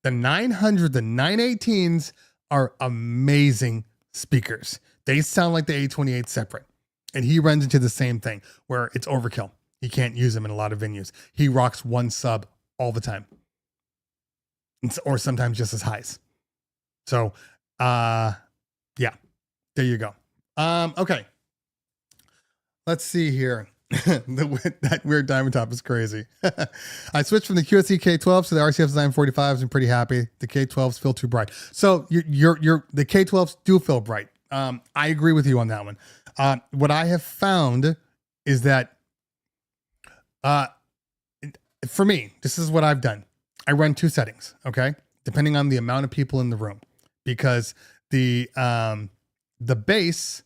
The 918s are amazing speakers. They sound like the 828 separate. And he runs into the same thing where it's overkill. He can't use them in a lot of venues. He rocks one sub all the time. Or sometimes just as highs. So, yeah, there you go. Okay. Let's see here. That weird diamond top is crazy. I switched from the QSC K12 to the RCF Design 45s. I'm pretty happy. The K12s feel too bright. So the K12s do feel bright. I agree with you on that one. What I have found is that, for me, this is what I've done. I run two settings. Okay. Depending on the amount of people in the room, because the bass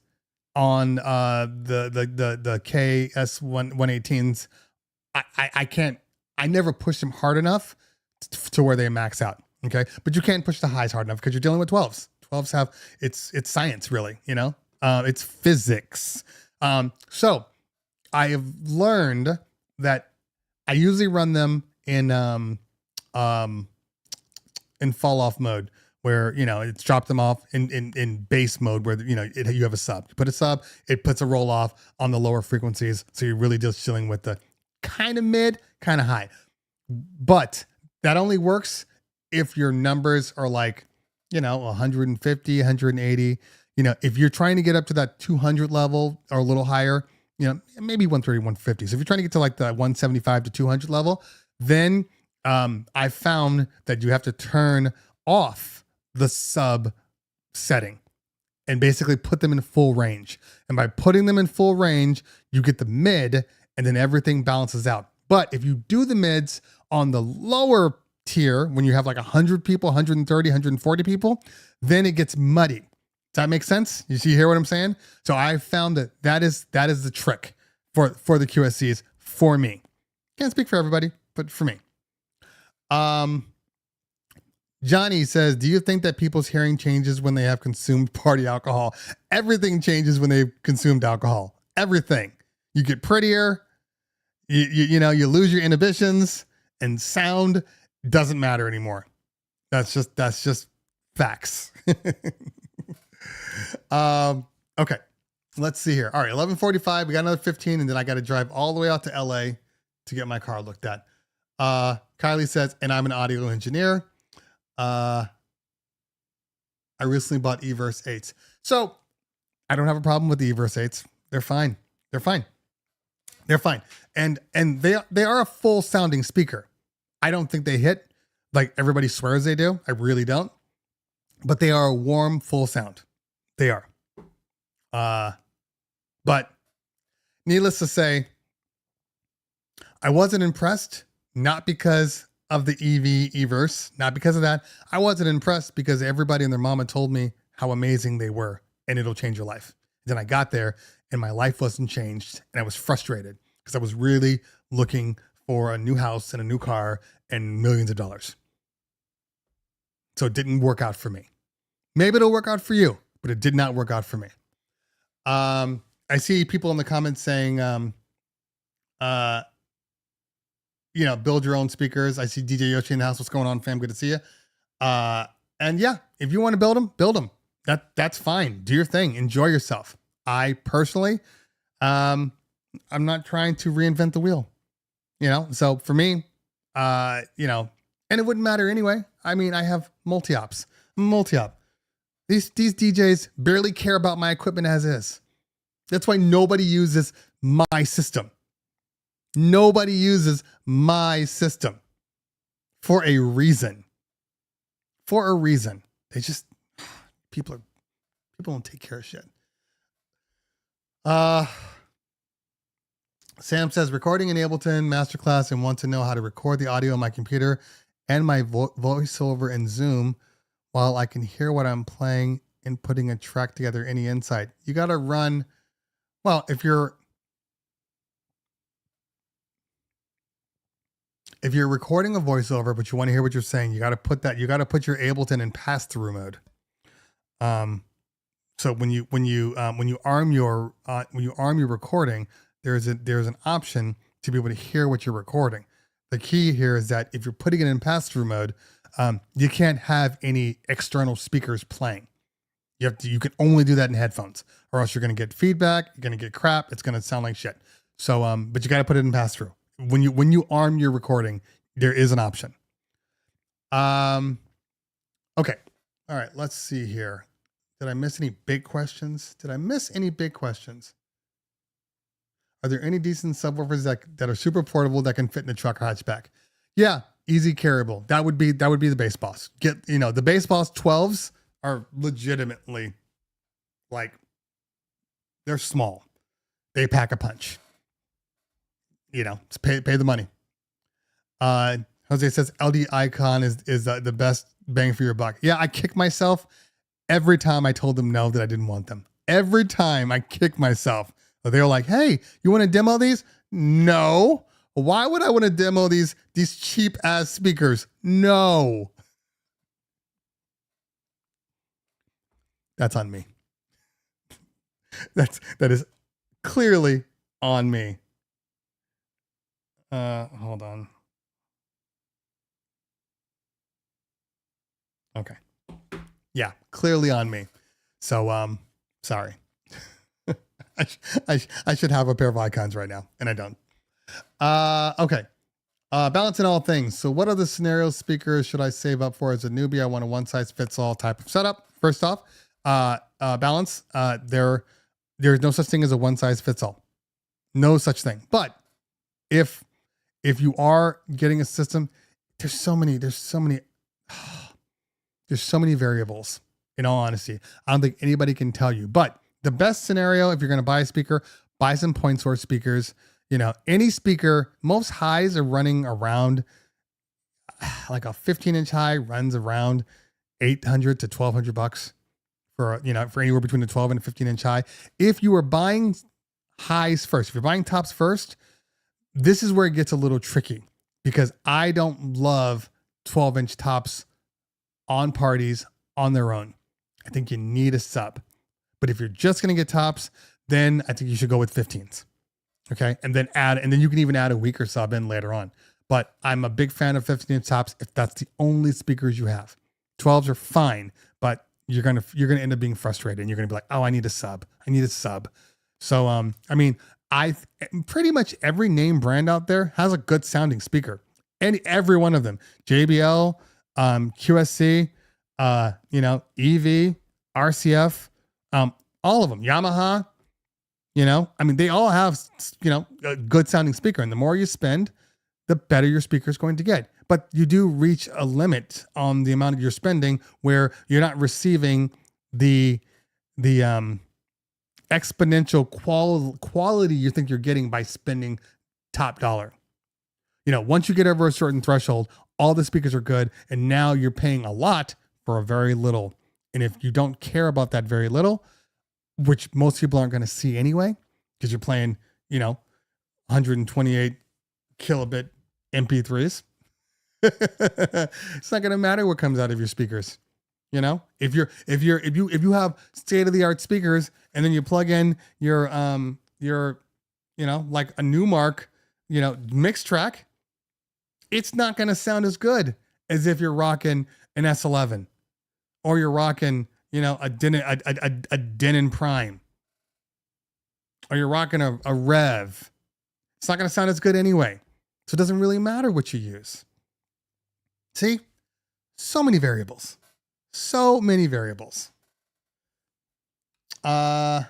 on the KS118s, I never push them hard enough to where they max out. Okay. But you can't push the highs hard enough because you're dealing with 12s. 12s have it's science, really, it's physics. So I have learned that I usually run them in fall off mode, where, you know, it's dropped them off in bass mode where, you know, you have a sub. You put a sub, it puts a roll off on the lower frequencies. So you're really just chilling with the kind of mid, kind of high. But that only works if your numbers are like, you know, 150, 180. You know, if you're trying to get up to that 200 level or a little higher, you know, maybe 130, 150. So if you're trying to get to like the 175 to 200 level, then I found that you have to turn off the sub setting and basically put them in full range. And by putting them in full range, you get the mid and then everything balances out. But if you do the mids on the lower tier, when you have like 100 people, 130, 140 people, then it gets muddy. Does that make sense? You hear what I'm saying? So I found that is the trick for the QSCs for me. Can't speak for everybody, but for me. Johnny says, do you think that people's hearing changes when they have consumed party alcohol? Everything changes when they've consumed alcohol. Everything. You get prettier. You know, you lose your inhibitions, and sound doesn't matter anymore. That's just facts. Okay, let's see here. All right, 11:45. We got another 15, and then I got to drive all the way out to LA to get my car looked at. Kylie says, and I'm an audio engineer. I recently bought Everse 8s. So I don't have a problem with the Everse 8s. They're fine. They're fine. They're fine. And they are a full sounding speaker. I don't think they hit like everybody swears they do. I really don't. But they are a warm, full sound. They are. But needless to say, I wasn't impressed, not because of the Everse, not because of that. I wasn't impressed because everybody and their mama told me how amazing they were and it'll change your life. Then I got there and my life wasn't changed and I was frustrated because I was really looking for a new house and a new car and millions of dollars. So it didn't work out for me. Maybe it'll work out for you, but it did not work out for me. I see people in the comments saying, you know, build your own speakers. I see DJ Yoshi in the house. What's going on, fam? Good to see you. And yeah, if you want to build them. That's fine. Do your thing. Enjoy yourself. I personally, I'm not trying to reinvent the wheel, you know? So for me, you know, and it wouldn't matter anyway. I mean, I have multi-op. These DJs barely care about my equipment as is. That's why nobody uses my system. Nobody uses my system for a reason. For a reason. They just, people don't take care of shit. Sam says, recording in Ableton Masterclass and want to know how to record the audio on my computer and my voiceover in Zoom while I can hear what I'm playing and putting a track together. Any insight? You got to run. Well, if you're recording a voiceover, but you want to hear what you're saying, you got to put your Ableton in pass-through mode. So when you arm your recording, there's an option to be able to hear what you're recording. The key here is that if you're putting it in pass-through mode, you can't have any external speakers playing. You can only do that in headphones, or else you're going to get feedback. You're going to get crap. It's going to sound like shit. So, but you got to put it in pass-through. When you arm your recording, there is an option. Okay. All right. Let's see here. Did I miss any big questions? Are there any decent subwoofers that are super portable that can fit in the truck or hatchback? Yeah, easy carryable. That would be the Bass Boss. The Bass Boss 12s are legitimately like, they're small. They pack a punch. Just pay the money. Jose says LD Icon is the best bang for your buck. Yeah, I kick myself every time I told them no, that I didn't want them. Every time I kick myself. They were like, hey, you want to demo these? No. Why would I want to demo these cheap ass speakers? No. That's on me. That is clearly on me. Hold on. Okay. Yeah, clearly on me. So, sorry. I should have a pair of icons right now, and I don't. Okay. Balancing all things. So what other scenario speakers should I save up for as a newbie? I want a one-size-fits-all type of setup. First off, balance. There's no such thing as a one-size-fits-all. No such thing. But if you are getting a system, there's so many variables. In all honesty, I don't think anybody can tell you. But the best scenario, if you're going to buy a speaker, buy some point source speakers. You know, any speaker, most highs are running around like a 15-inch high runs around $800 to $1,200 for anywhere between a 12 and a 15-inch high. If you are buying highs first, if you're buying tops first, this is where it gets a little tricky because I don't love 12-inch tops on parties on their own. I think you need a sub. But if you're just going to get tops, then I think you should go with 15s. Okay. And then you can even add a weaker sub in later on. But I'm a big fan of 15-inch tops if that's the only speakers you have. 12s are fine, but you're going to end up being frustrated and you're going to be like, oh, I need a sub. So, I mean, pretty much every name brand out there has a good sounding speaker. Every one of them, JBL, QSC, EV, RCF, all of them, Yamaha, I mean, they all have, a good sounding speaker. And the more you spend, the better your speaker is going to get. But you do reach a limit on the amount of your spending where you're not receiving the exponential quality you think you're getting by spending top dollar. Once you get over a certain threshold, all the speakers are good. And now you're paying a lot for a very little. And if you don't care about that very little, which most people aren't going to see anyway, because you're playing, 128 kilobit MP3s. It's not going to matter what comes out of your speakers. If you have state of the art speakers and then you plug in your like a Newmark, mix track, it's not going to sound as good as if you're rocking an S11 or you're rocking, a Denon Prime, or you're rocking a Rev. It's not going to sound as good anyway. So it doesn't really matter what you use. See? So many variables. Okay.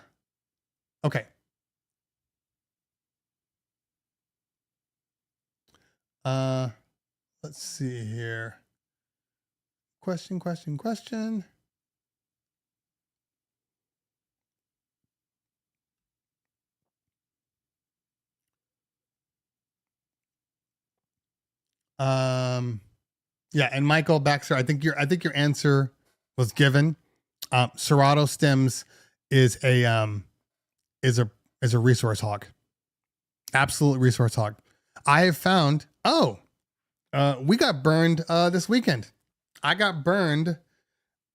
Let's see here. Question. Yeah, and Michael Baxter, I think your answer was given. Serato Stems is a resource hog. Absolute resource hog. I have found, we got burned this weekend. I got burned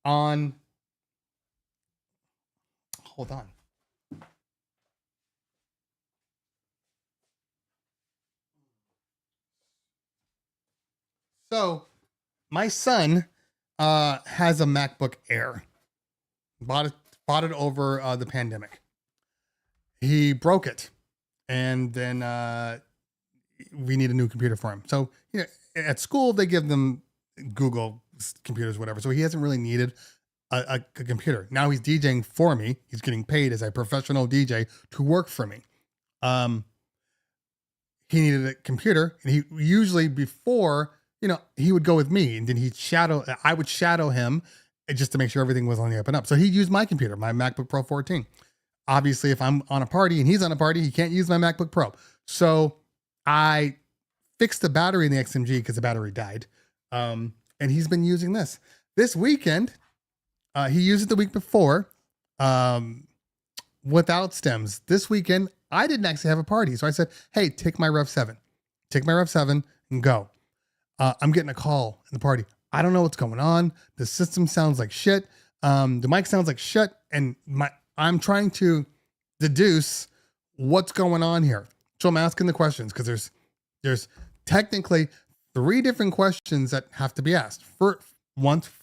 on, hold on. So my son has a MacBook Air. Bought it over the pandemic. He broke it, and then we need a new computer for him. So at school they give them Google computers, whatever. So he hasn't really needed a computer. Now he's DJing for me. He's getting paid as a professional DJ to work for me. He needed a computer, and he usually before. He would go with me and then I would shadow him just to make sure everything was on the up and up. So he used my computer, my MacBook Pro 14. Obviously, if I'm on a party and he's on a party, he can't use my MacBook Pro. So I fixed the battery in the XMG because the battery died. And he's been using this weekend. He used it the week before without stems. This weekend, I didn't actually have a party. So I said, hey, take my Rev 7 and go. I'm getting a call in the party. I don't know what's going on. The system sounds like shit. The mic sounds like shit. And I'm trying to deduce what's going on here. So I'm asking the questions because there's technically 3 different questions that have to be asked.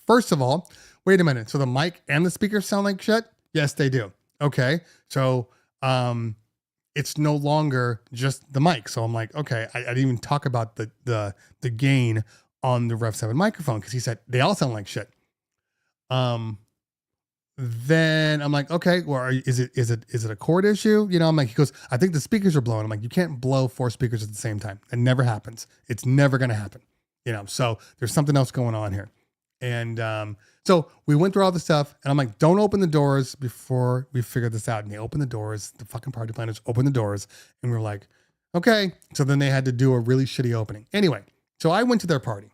First of all, wait a minute. So the mic and the speakers sound like shit? Yes, they do. Okay. So it's no longer just the mic. So I'm like, okay, I didn't even talk about the gain on the Rev 7 microphone because he said they all sound like shit. Then I'm like, okay, well, is it a cord issue? You know, I'm like, he goes, I think the speakers are blowing. I'm like, you can't blow 4 speakers at the same time. It never happens. It's never going to happen. You know, so there's something else going on here. And so we went through all the stuff and I'm like, don't open the doors before we figure this out. And they opened the doors, the fucking party planners opened the doors and we were like, okay. So then they had to do a really shitty opening. Anyway, so I went to their party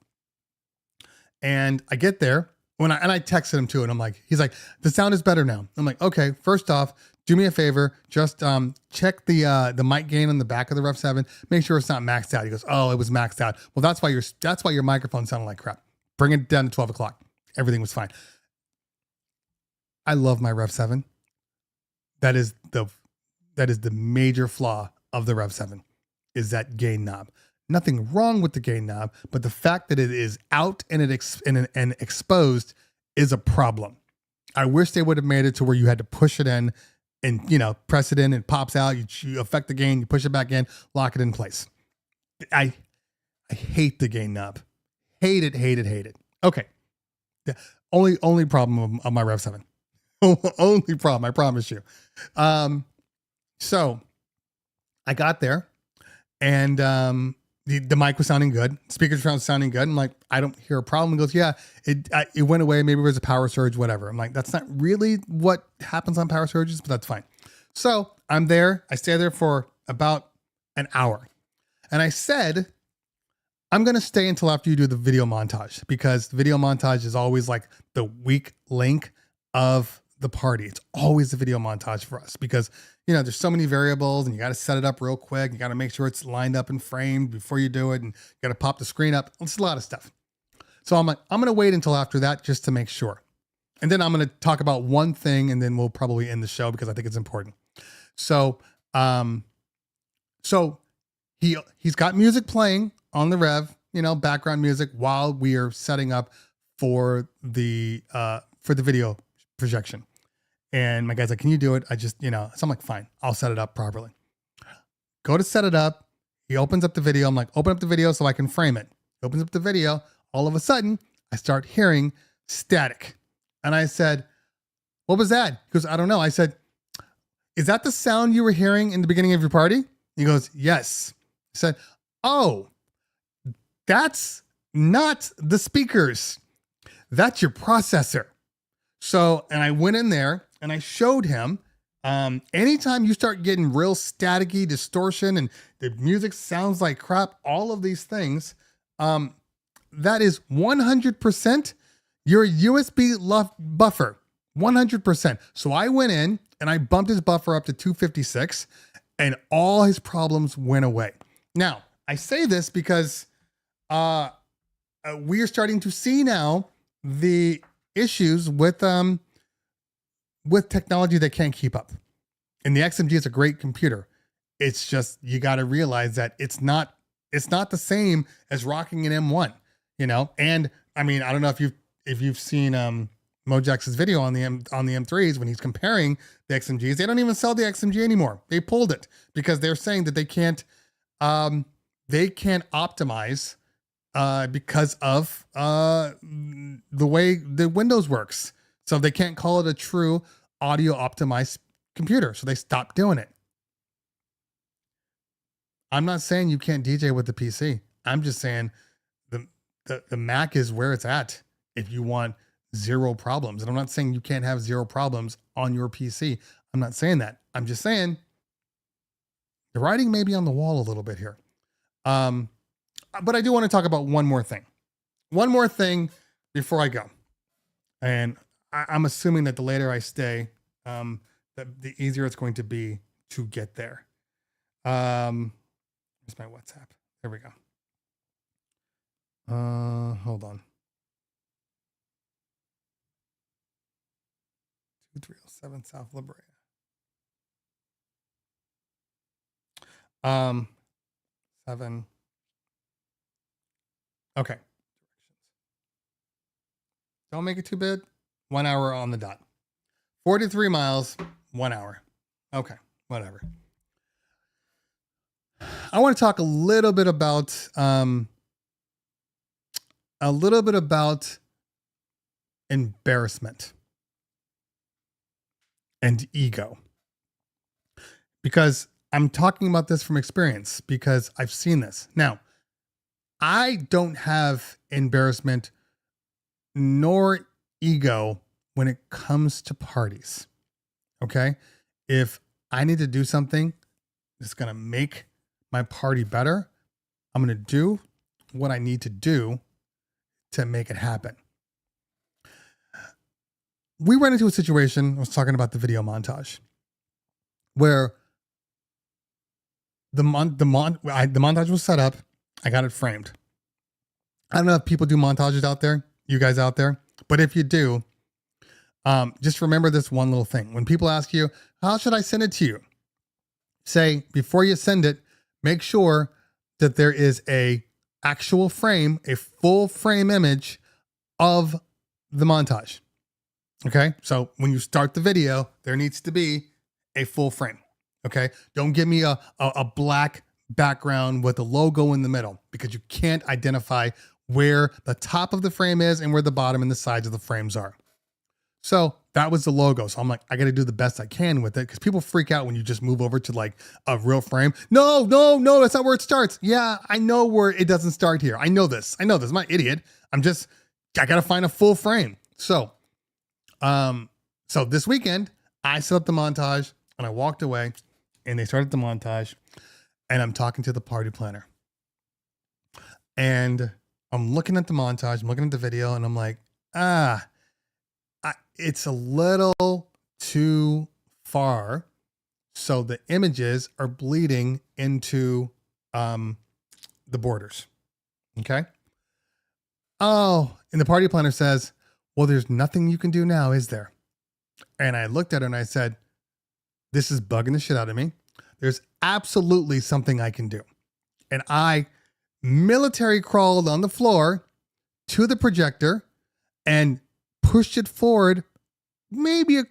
and I get there I texted him too. And I'm like, he's like, the sound is better now. I'm like, okay, first off, do me a favor. Just check the mic gain on the back of the Rev 7. Make sure it's not maxed out. He goes, oh, it was maxed out. Well, that's why your microphone sounded like crap. Bring it down to 12 o'clock. Everything was fine. I love my Rev 7. That is the major flaw of the Rev 7 is that gain knob. Nothing wrong with the gain knob, but the fact that it is out and and exposed is a problem. I wish they would have made it to where you had to push it in and, you know, press it in, it pops out, you affect the gain, you push it back in, lock it in place. I hate the gain knob. Hate it. Okay. The only problem of my Rev 7. Only problem, I promise you. So I got there and the mic was sounding good. Speakers were sounding good. I'm like, I don't hear a problem. He goes, yeah, it went away. Maybe it was a power surge, whatever. I'm like, that's not really what happens on power surges, but that's fine. So I'm there. I stay there for about an hour. And I said, I'm going to stay until after you do the video montage because the video montage is always like the weak link of the party. It's always the video montage for us because, you know, there's so many variables and you got to set it up real quick. You got to make sure it's lined up and framed before you do it. And you got to pop the screen up. It's a lot of stuff. So I'm like, I'm going to wait until after that just to make sure. And then I'm going to talk about one thing and then we'll probably end the show because I think it's important. So, he's got music playing on the Rev, you know, background music while we are setting up for the video projection. And my guy's like, can you do it? I just, you know, so I'm like, fine, I'll set it up properly. Go to set it up. He opens up the video. I'm like, open up the video so I can frame it. He opens up the video. All of a sudden, I start hearing static. And I said, what was that? He goes, I don't know. I said, is that the sound you were hearing in the beginning of your party? He goes, yes. I said, oh, that's not the speakers. That's your processor. So, and I went in there and I showed him, anytime you start getting real staticky distortion and the music sounds like crap, all of these things, that is 100% your USB buffer, 100%. So I went in and I bumped his buffer up to 256 and all his problems went away. Now, I say this because we are starting to see now the issues with technology that can't keep up. And the XMG is a great computer. It's just, you got to realize that it's not the same as rocking an M1, you know? And I mean, I don't know if you've seen Mojax's video on the M3s when he's comparing the XMGs. They don't even sell the XMG anymore. They pulled it because they're saying that they can't optimize because of the way the Windows works. So they can't call it a true audio optimized computer. So they stopped doing it. I'm not saying you can't DJ with the PC. I'm just saying the Mac is where it's at if you want zero problems. And I'm not saying you can't have zero problems on your PC. I'm not saying that. I'm just saying the writing may be on the wall a little bit here. But I do want to talk about one more thing. One more thing before I go. And I'm assuming that the later I stay, the easier it's going to be to get there. Where's my WhatsApp? There we go. Hold on. 2307 South La Brea. 7. Okay. Don't make it too big. 1 hour on the dot. 43 miles, 1 hour. Okay, whatever. I want to talk a little bit about embarrassment and ego. Because I'm talking about this from experience because I've seen this. Now, I don't have embarrassment nor ego when it comes to parties. Okay? If I need to do something that's going to make my party better, I'm going to do what I need to do to make it happen. We ran into a situation, I was talking about the video montage, where the montage was set up. I got it framed. I don't know if people do montages out there, you guys out there, but if you do, just remember this one little thing. When people ask you, how should I send it to you? Say, before you send it, make sure that there is a actual frame, a full frame image of the montage. Okay. So when you start the video, there needs to be a full frame. Okay. Don't give me a black background with a logo in the middle, because you can't identify where the top of the frame is and where the bottom and the sides of the frames are. So that was the logo. So I'm like, I got to do the best I can with it, because people freak out when you just move over to like a real frame. No, that's not where it starts. Yeah, I know where it doesn't start here. I know this. I'm not an idiot. I got to find a full frame. So this weekend I set up the montage and I walked away and they started the montage and I'm talking to the party planner and I'm looking at the montage, I'm looking at the video and I'm like, it's a little too far. So the images are bleeding into the borders. Okay. Oh, and the party planner says, well, there's nothing you can do now, is there? And I looked at her and I said, this is bugging the shit out of me. There's absolutely something I can do. And I military crawled on the floor to the projector and pushed it forward maybe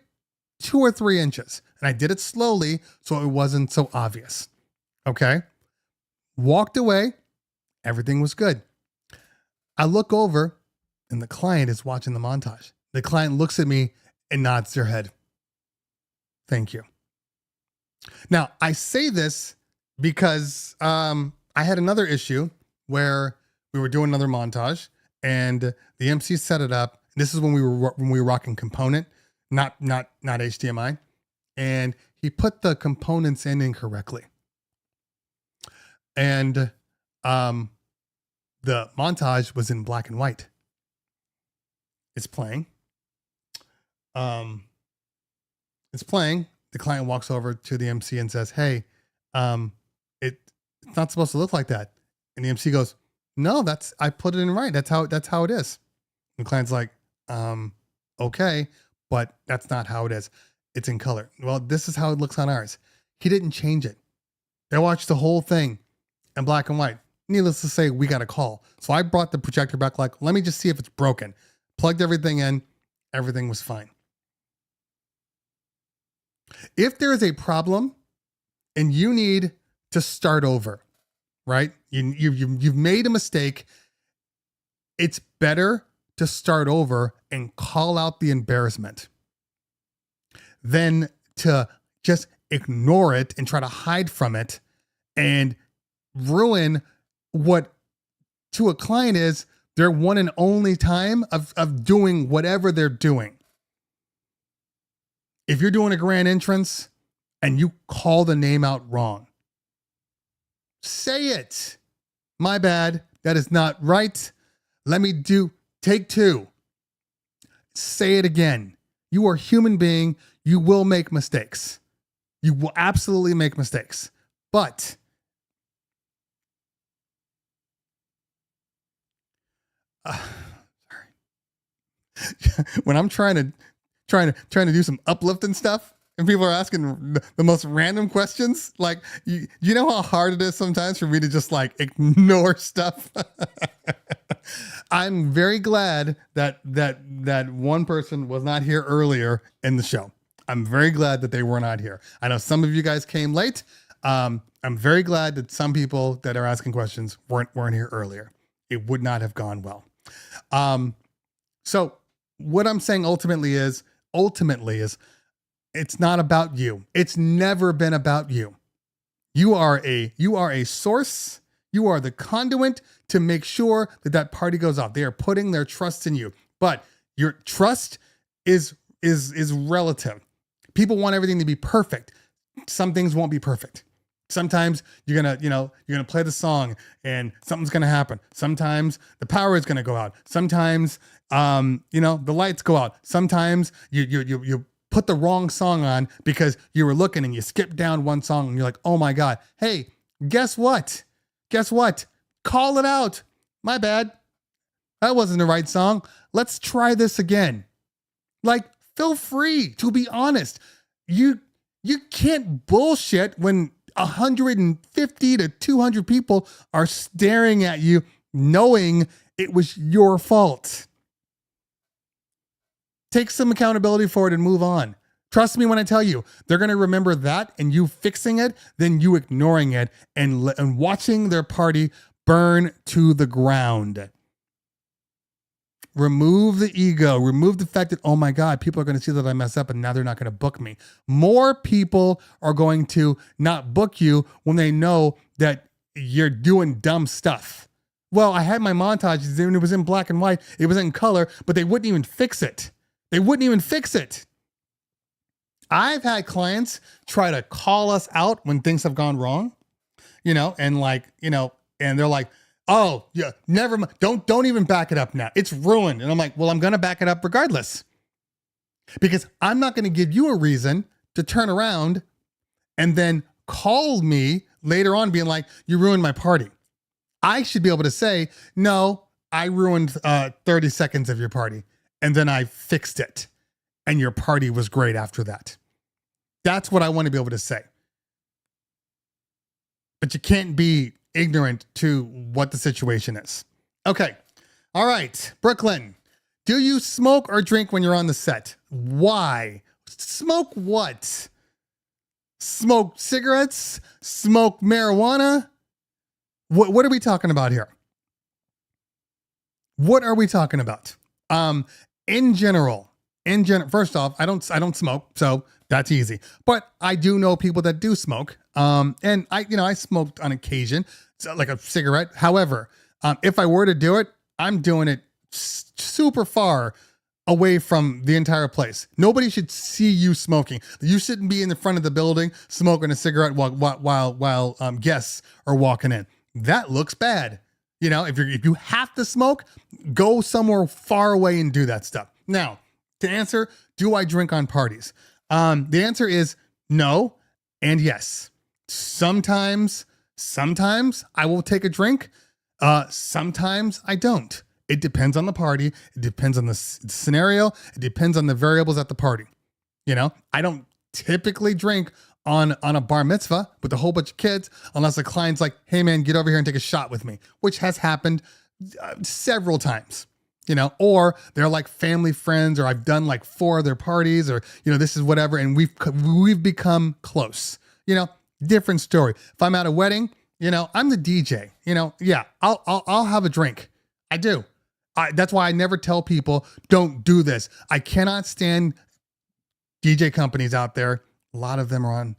2 or 3 inches. And I did it slowly so it wasn't so obvious. Okay. Walked away. Everything was good. I look over and the client is watching the montage. The client looks at me and nods their head. Thank you. Now, I say this because I had another issue where we were doing another montage and the MC set it up. This is when we were rocking component, not HDMI, and he put the components in incorrectly. And the montage was in black and white. It's playing. It's playing. The client walks over to the MC and says, hey, it's not supposed to look like that. And the MC goes, no, I put it in right. That's how it is. And the client's like, okay, but that's not how it is. It's in color. Well, this is how it looks on ours. He didn't change it. They watched the whole thing in black and white. Needless to say, we got a call. So I brought the projector back, like, let me just see if it's broken. Plugged everything in. Everything was fine. If there is a problem and you need to start over, right? You've made a mistake. It's better to start over and call out the embarrassment than to just ignore it and try to hide from it and ruin what to a client is their one and only time of doing whatever they're doing. If you're doing a grand entrance and you call the name out wrong, say it. My bad. That is not right. Let me do take 2. Say it again. You are a human being. You will make mistakes. You will absolutely make mistakes. But sorry. When I'm trying to do some uplifting stuff, and people are asking the most random questions. Like, you know how hard it is sometimes for me to just like ignore stuff. I'm very glad that one person was not here earlier in the show. I'm very glad that they were not here. I know some of you guys came late. I'm very glad that some people that are asking questions weren't here earlier. It would not have gone well. So what I'm saying ultimately is it's not about you. It's never been about you. You are a source. You are the conduit to make sure that party goes off. They are putting their trust in you, but your trust is relative. People want everything to be perfect. Some things won't be perfect. Sometimes you're gonna play the song and something's gonna happen. Sometimes the power is gonna go out. Sometimes the lights go out. Sometimes you put the wrong song on because you were looking and you skipped down one song and you're like, oh my God, hey, guess what? Call it out. My bad. That wasn't the right song. Let's try this again. Like, feel free to be honest. You can't bullshit when 150 to 200 people are staring at you knowing it was your fault. Take some accountability for it and move on. Trust me when I tell you, they're going to remember that and you fixing it, then you ignoring it and watching their party burn to the ground. Remove the ego. Remove the fact that, oh my God, people are going to see that I mess up and now they're not going to book me. More people are going to not book you when they know that you're doing dumb stuff. Well, I had my montages and it was in black and white. It was in color, but they wouldn't even fix it. I've had clients try to call us out when things have gone wrong, and they're like, oh yeah, never mind. Don't even back it up now. It's ruined. And I'm like, well, I'm going to back it up regardless because I'm not going to give you a reason to turn around and then call me later on being like, you ruined my party. I should be able to say, no, I ruined 30 seconds of your party. And then I fixed it. And your party was great after that. That's what I want to be able to say. But you can't be ignorant to what the situation is. Okay. All right. Brooklyn, do you smoke or drink when you're on the set? Why? Smoke what? Smoke cigarettes? Smoke marijuana? What are we talking about here? What are we talking about? In general, first off, I don't smoke, so that's easy. But I do know people that do smoke. And I smoked on occasion, so like a cigarette. However, if I were to do it, I'm doing it super far away from the entire place. Nobody should see you smoking. You shouldn't be in the front of the building smoking a cigarette while guests are walking in. That looks bad. If you have to smoke, go somewhere far away and do that stuff. Now, to answer, do I drink on parties? The answer is no and yes. Sometimes I will take a drink. Sometimes I don't. It depends on the party. It depends on the scenario. It depends on the variables at the party. I don't typically drink on a bar mitzvah with a whole bunch of kids unless a client's like, hey man, get over here and take a shot with me, which has happened several times. Or they're like family friends, or I've done like 4 of their parties, or, this is whatever. And we've become close, different story. If I'm at a wedding, I'm the DJ, yeah, I'll have a drink. I do. That's why I never tell people don't do this. I cannot stand DJ companies out there. A lot of them are on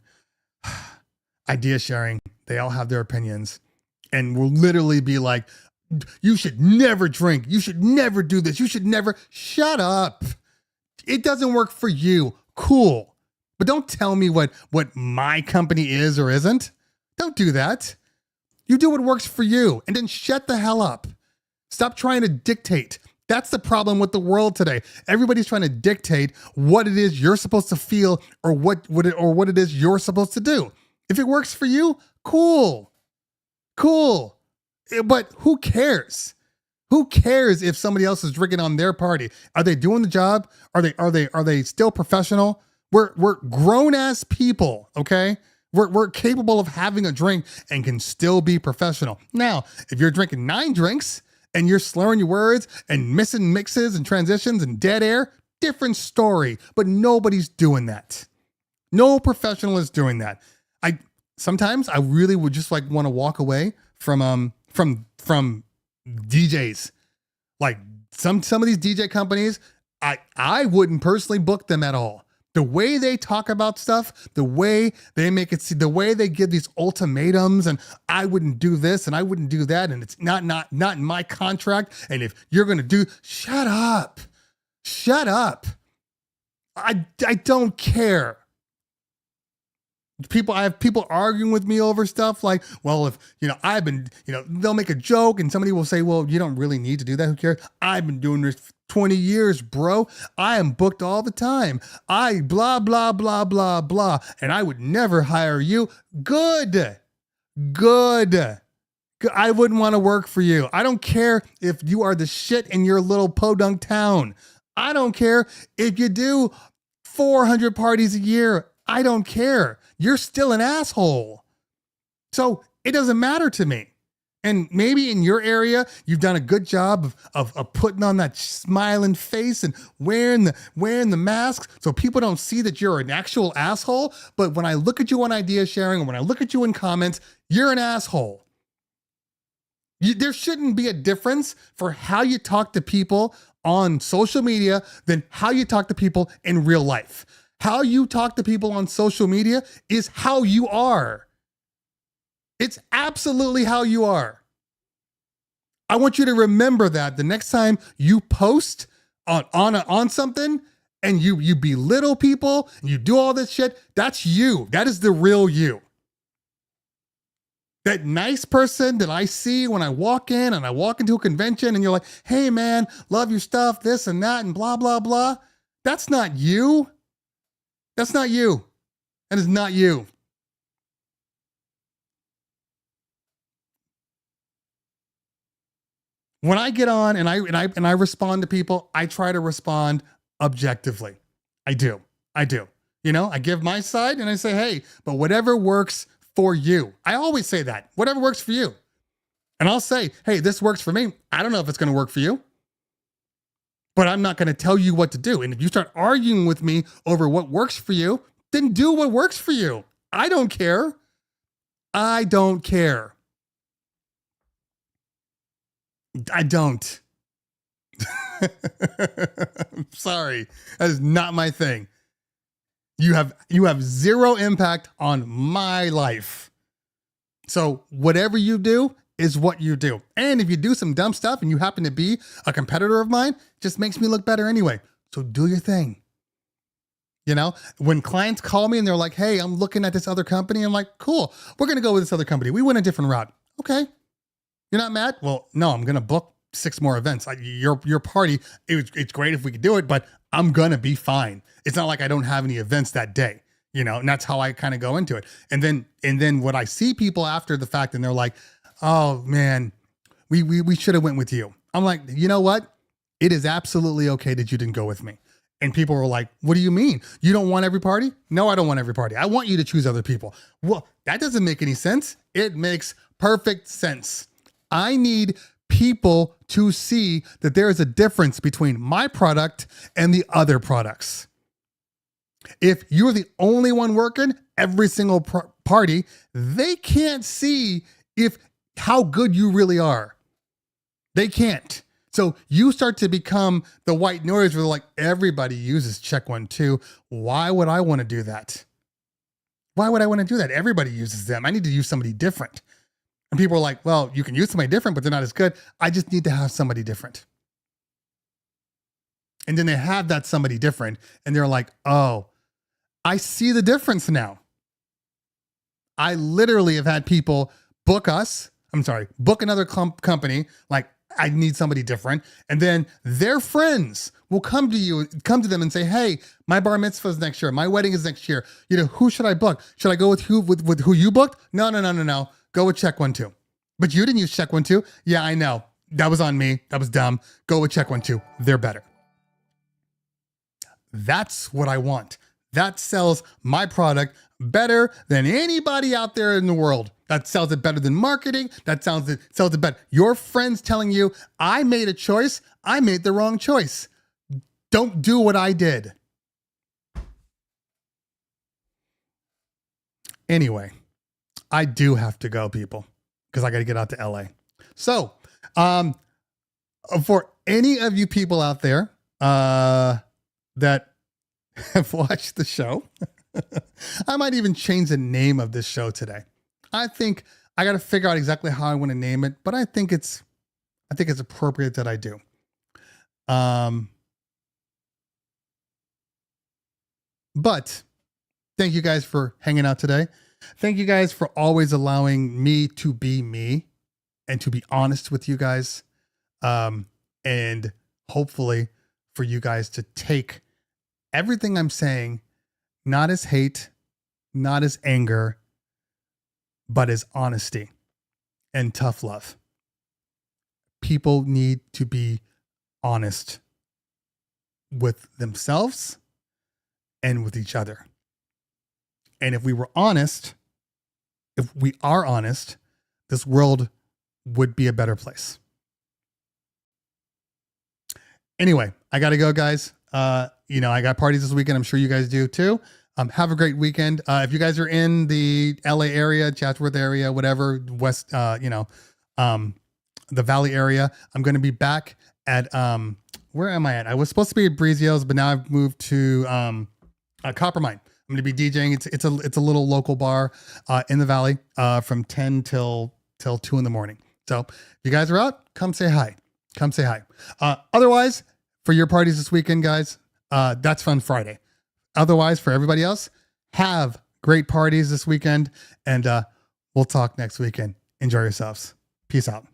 idea sharing. They all have their opinions and will literally be like, you should never drink. You should never do this. You should never. Shut up. It doesn't work for you. Cool. But don't tell me what my company is or isn't. Don't do that. You do what works for you and then shut the hell up. Stop trying to dictate. That's the problem with the world today. Everybody's trying to dictate what it is you're supposed to feel or what it is you're supposed to do. If it works for you, cool. But who cares? Who cares if somebody else is drinking on their party? Are they doing the job? Are they still professional? We're grown ass people, okay? We're capable of having a drink and can still be professional. Now, if you're drinking 9 drinks and you're slurring your words and missing mixes and transitions and dead air, different story. But nobody's doing that. No professional is doing that. Sometimes I really would just like want to walk away from DJs. Like some of these DJ companies, I wouldn't personally book them at all. The way they talk about stuff, the way they make it see, the way they give these ultimatums, and I wouldn't do this and I wouldn't do that, and it's not in my contract. And if you're gonna shut up. I don't care. I have people arguing with me over stuff like, well, if, they'll make a joke and somebody will say, well, you don't really need to do that. Who cares? I've been doing this 20 years, bro. I am booked all the time. I blah, blah, blah, blah, blah. And I would never hire you. Good. I wouldn't want to work for you. I don't care if you are the shit in your little podunk town. I don't care if you do 400 parties a year. I don't care. You're still an asshole. So it doesn't matter to me. And maybe in your area, you've done a good job of putting on that smiling face and wearing the masks so people don't see that you're an actual asshole. But when I look at you on idea sharing, or when I look at you in comments, you're an asshole. There shouldn't be a difference for how you talk to people on social media than how you talk to people in real life. How you talk to people on social media is how you are. It's absolutely how you are. I want you to remember that the next time you post on something and you belittle people and you do all this shit, that's you. That is the real you. That nice person that I see when I walk in and I walk into a convention and you're like, hey man, love your stuff, this and that and blah, blah, blah. That's not you. That's not you. That is not you. When I get on and I respond to people, I try to respond objectively. I do. I give my side and I say, hey, but whatever works for you. I always say that. Whatever works for you. And I'll say, hey, this works for me. I don't know if it's going to work for you. But I'm not going to tell you what to do. And if you start arguing with me over what works for you, then do what works for you. I don't care. I don't. I'm sorry. That is not my thing. You have zero impact on my life. So whatever you do is what you do. And if you do some dumb stuff and you happen to be a competitor of mine, it just makes me look better anyway. So do your thing. When clients call me and they're like, hey, I'm looking at this other company. I'm like, cool, we're going to go with this other company. We went a different route. Okay. You're not mad? Well, no, I'm going to book 6 more events. Your party, it's great if we could do it, but I'm going to be fine. It's not like I don't have any events that day. And that's how I kind of go into it. And then when I see people after the fact and they're like, oh man, we should have went with you. I'm like, you know what? It is absolutely okay that you didn't go with me. And people were like, what do you mean? You don't want every party? No, I don't want every party. I want you to choose other people. Well, that doesn't make any sense. It makes perfect sense. I need people to see that there is a difference between my product and the other products. If you're the only one working every single party, they can't see how good you really are. They can't. So you start to become the white noise where like everybody uses check 1, 2. Why would I want to do that? Why would I want to do that? Everybody uses them. I need to use somebody different. And people are like, well, you can use somebody different, but they're not as good. I just need to have somebody different. And then they have that somebody different and they're like, oh, I see the difference now. I literally have had people book another company, like I need somebody different. And then their friends will come to them and say, hey, my bar mitzvah is next year. My wedding is next year. Who should I book? Should I go with who you booked? No. Go with check 1, 2. But you didn't use check 1, 2. Yeah, I know. That was on me. That was dumb. Go with check 1, 2. They're better. That's what I want. that sells my product better than anybody out there in the world. That sells it better than marketing. That sells it better. Your friends telling you, I made a choice. I made the wrong choice. Don't do what I did. Anyway, I do have to go, people, because I got to get out to LA. So, for any of you people out there that have watched the show, I might even change the name of this show today. I think I got to figure out exactly how I want to name it, but I think it's appropriate that I do. But thank you guys for hanging out today. Thank you guys for always allowing me to be me and to be honest with you guys. And hopefully for you guys to take everything I'm saying, not as hate, not as anger, but as honesty and tough love. People need to be honest with themselves and with each other. And if we are honest, this world would be a better place. Anyway, I got to go, guys. I got parties this weekend. I'm sure you guys do too. Have a great weekend. If you guys are in the LA area, Chatsworth area, whatever, West, the Valley area, I'm going to be back at, where am I at? I was supposed to be at Breezio's, but now I've moved to Coppermine. I'm going to be DJing. It's a little local bar in the Valley from 10 till 2 in the morning. So if you guys are out, come say hi. Otherwise, for your parties this weekend, guys, that's Fun Friday. Otherwise, for everybody else, have great parties this weekend, and we'll talk next weekend. Enjoy yourselves. Peace out.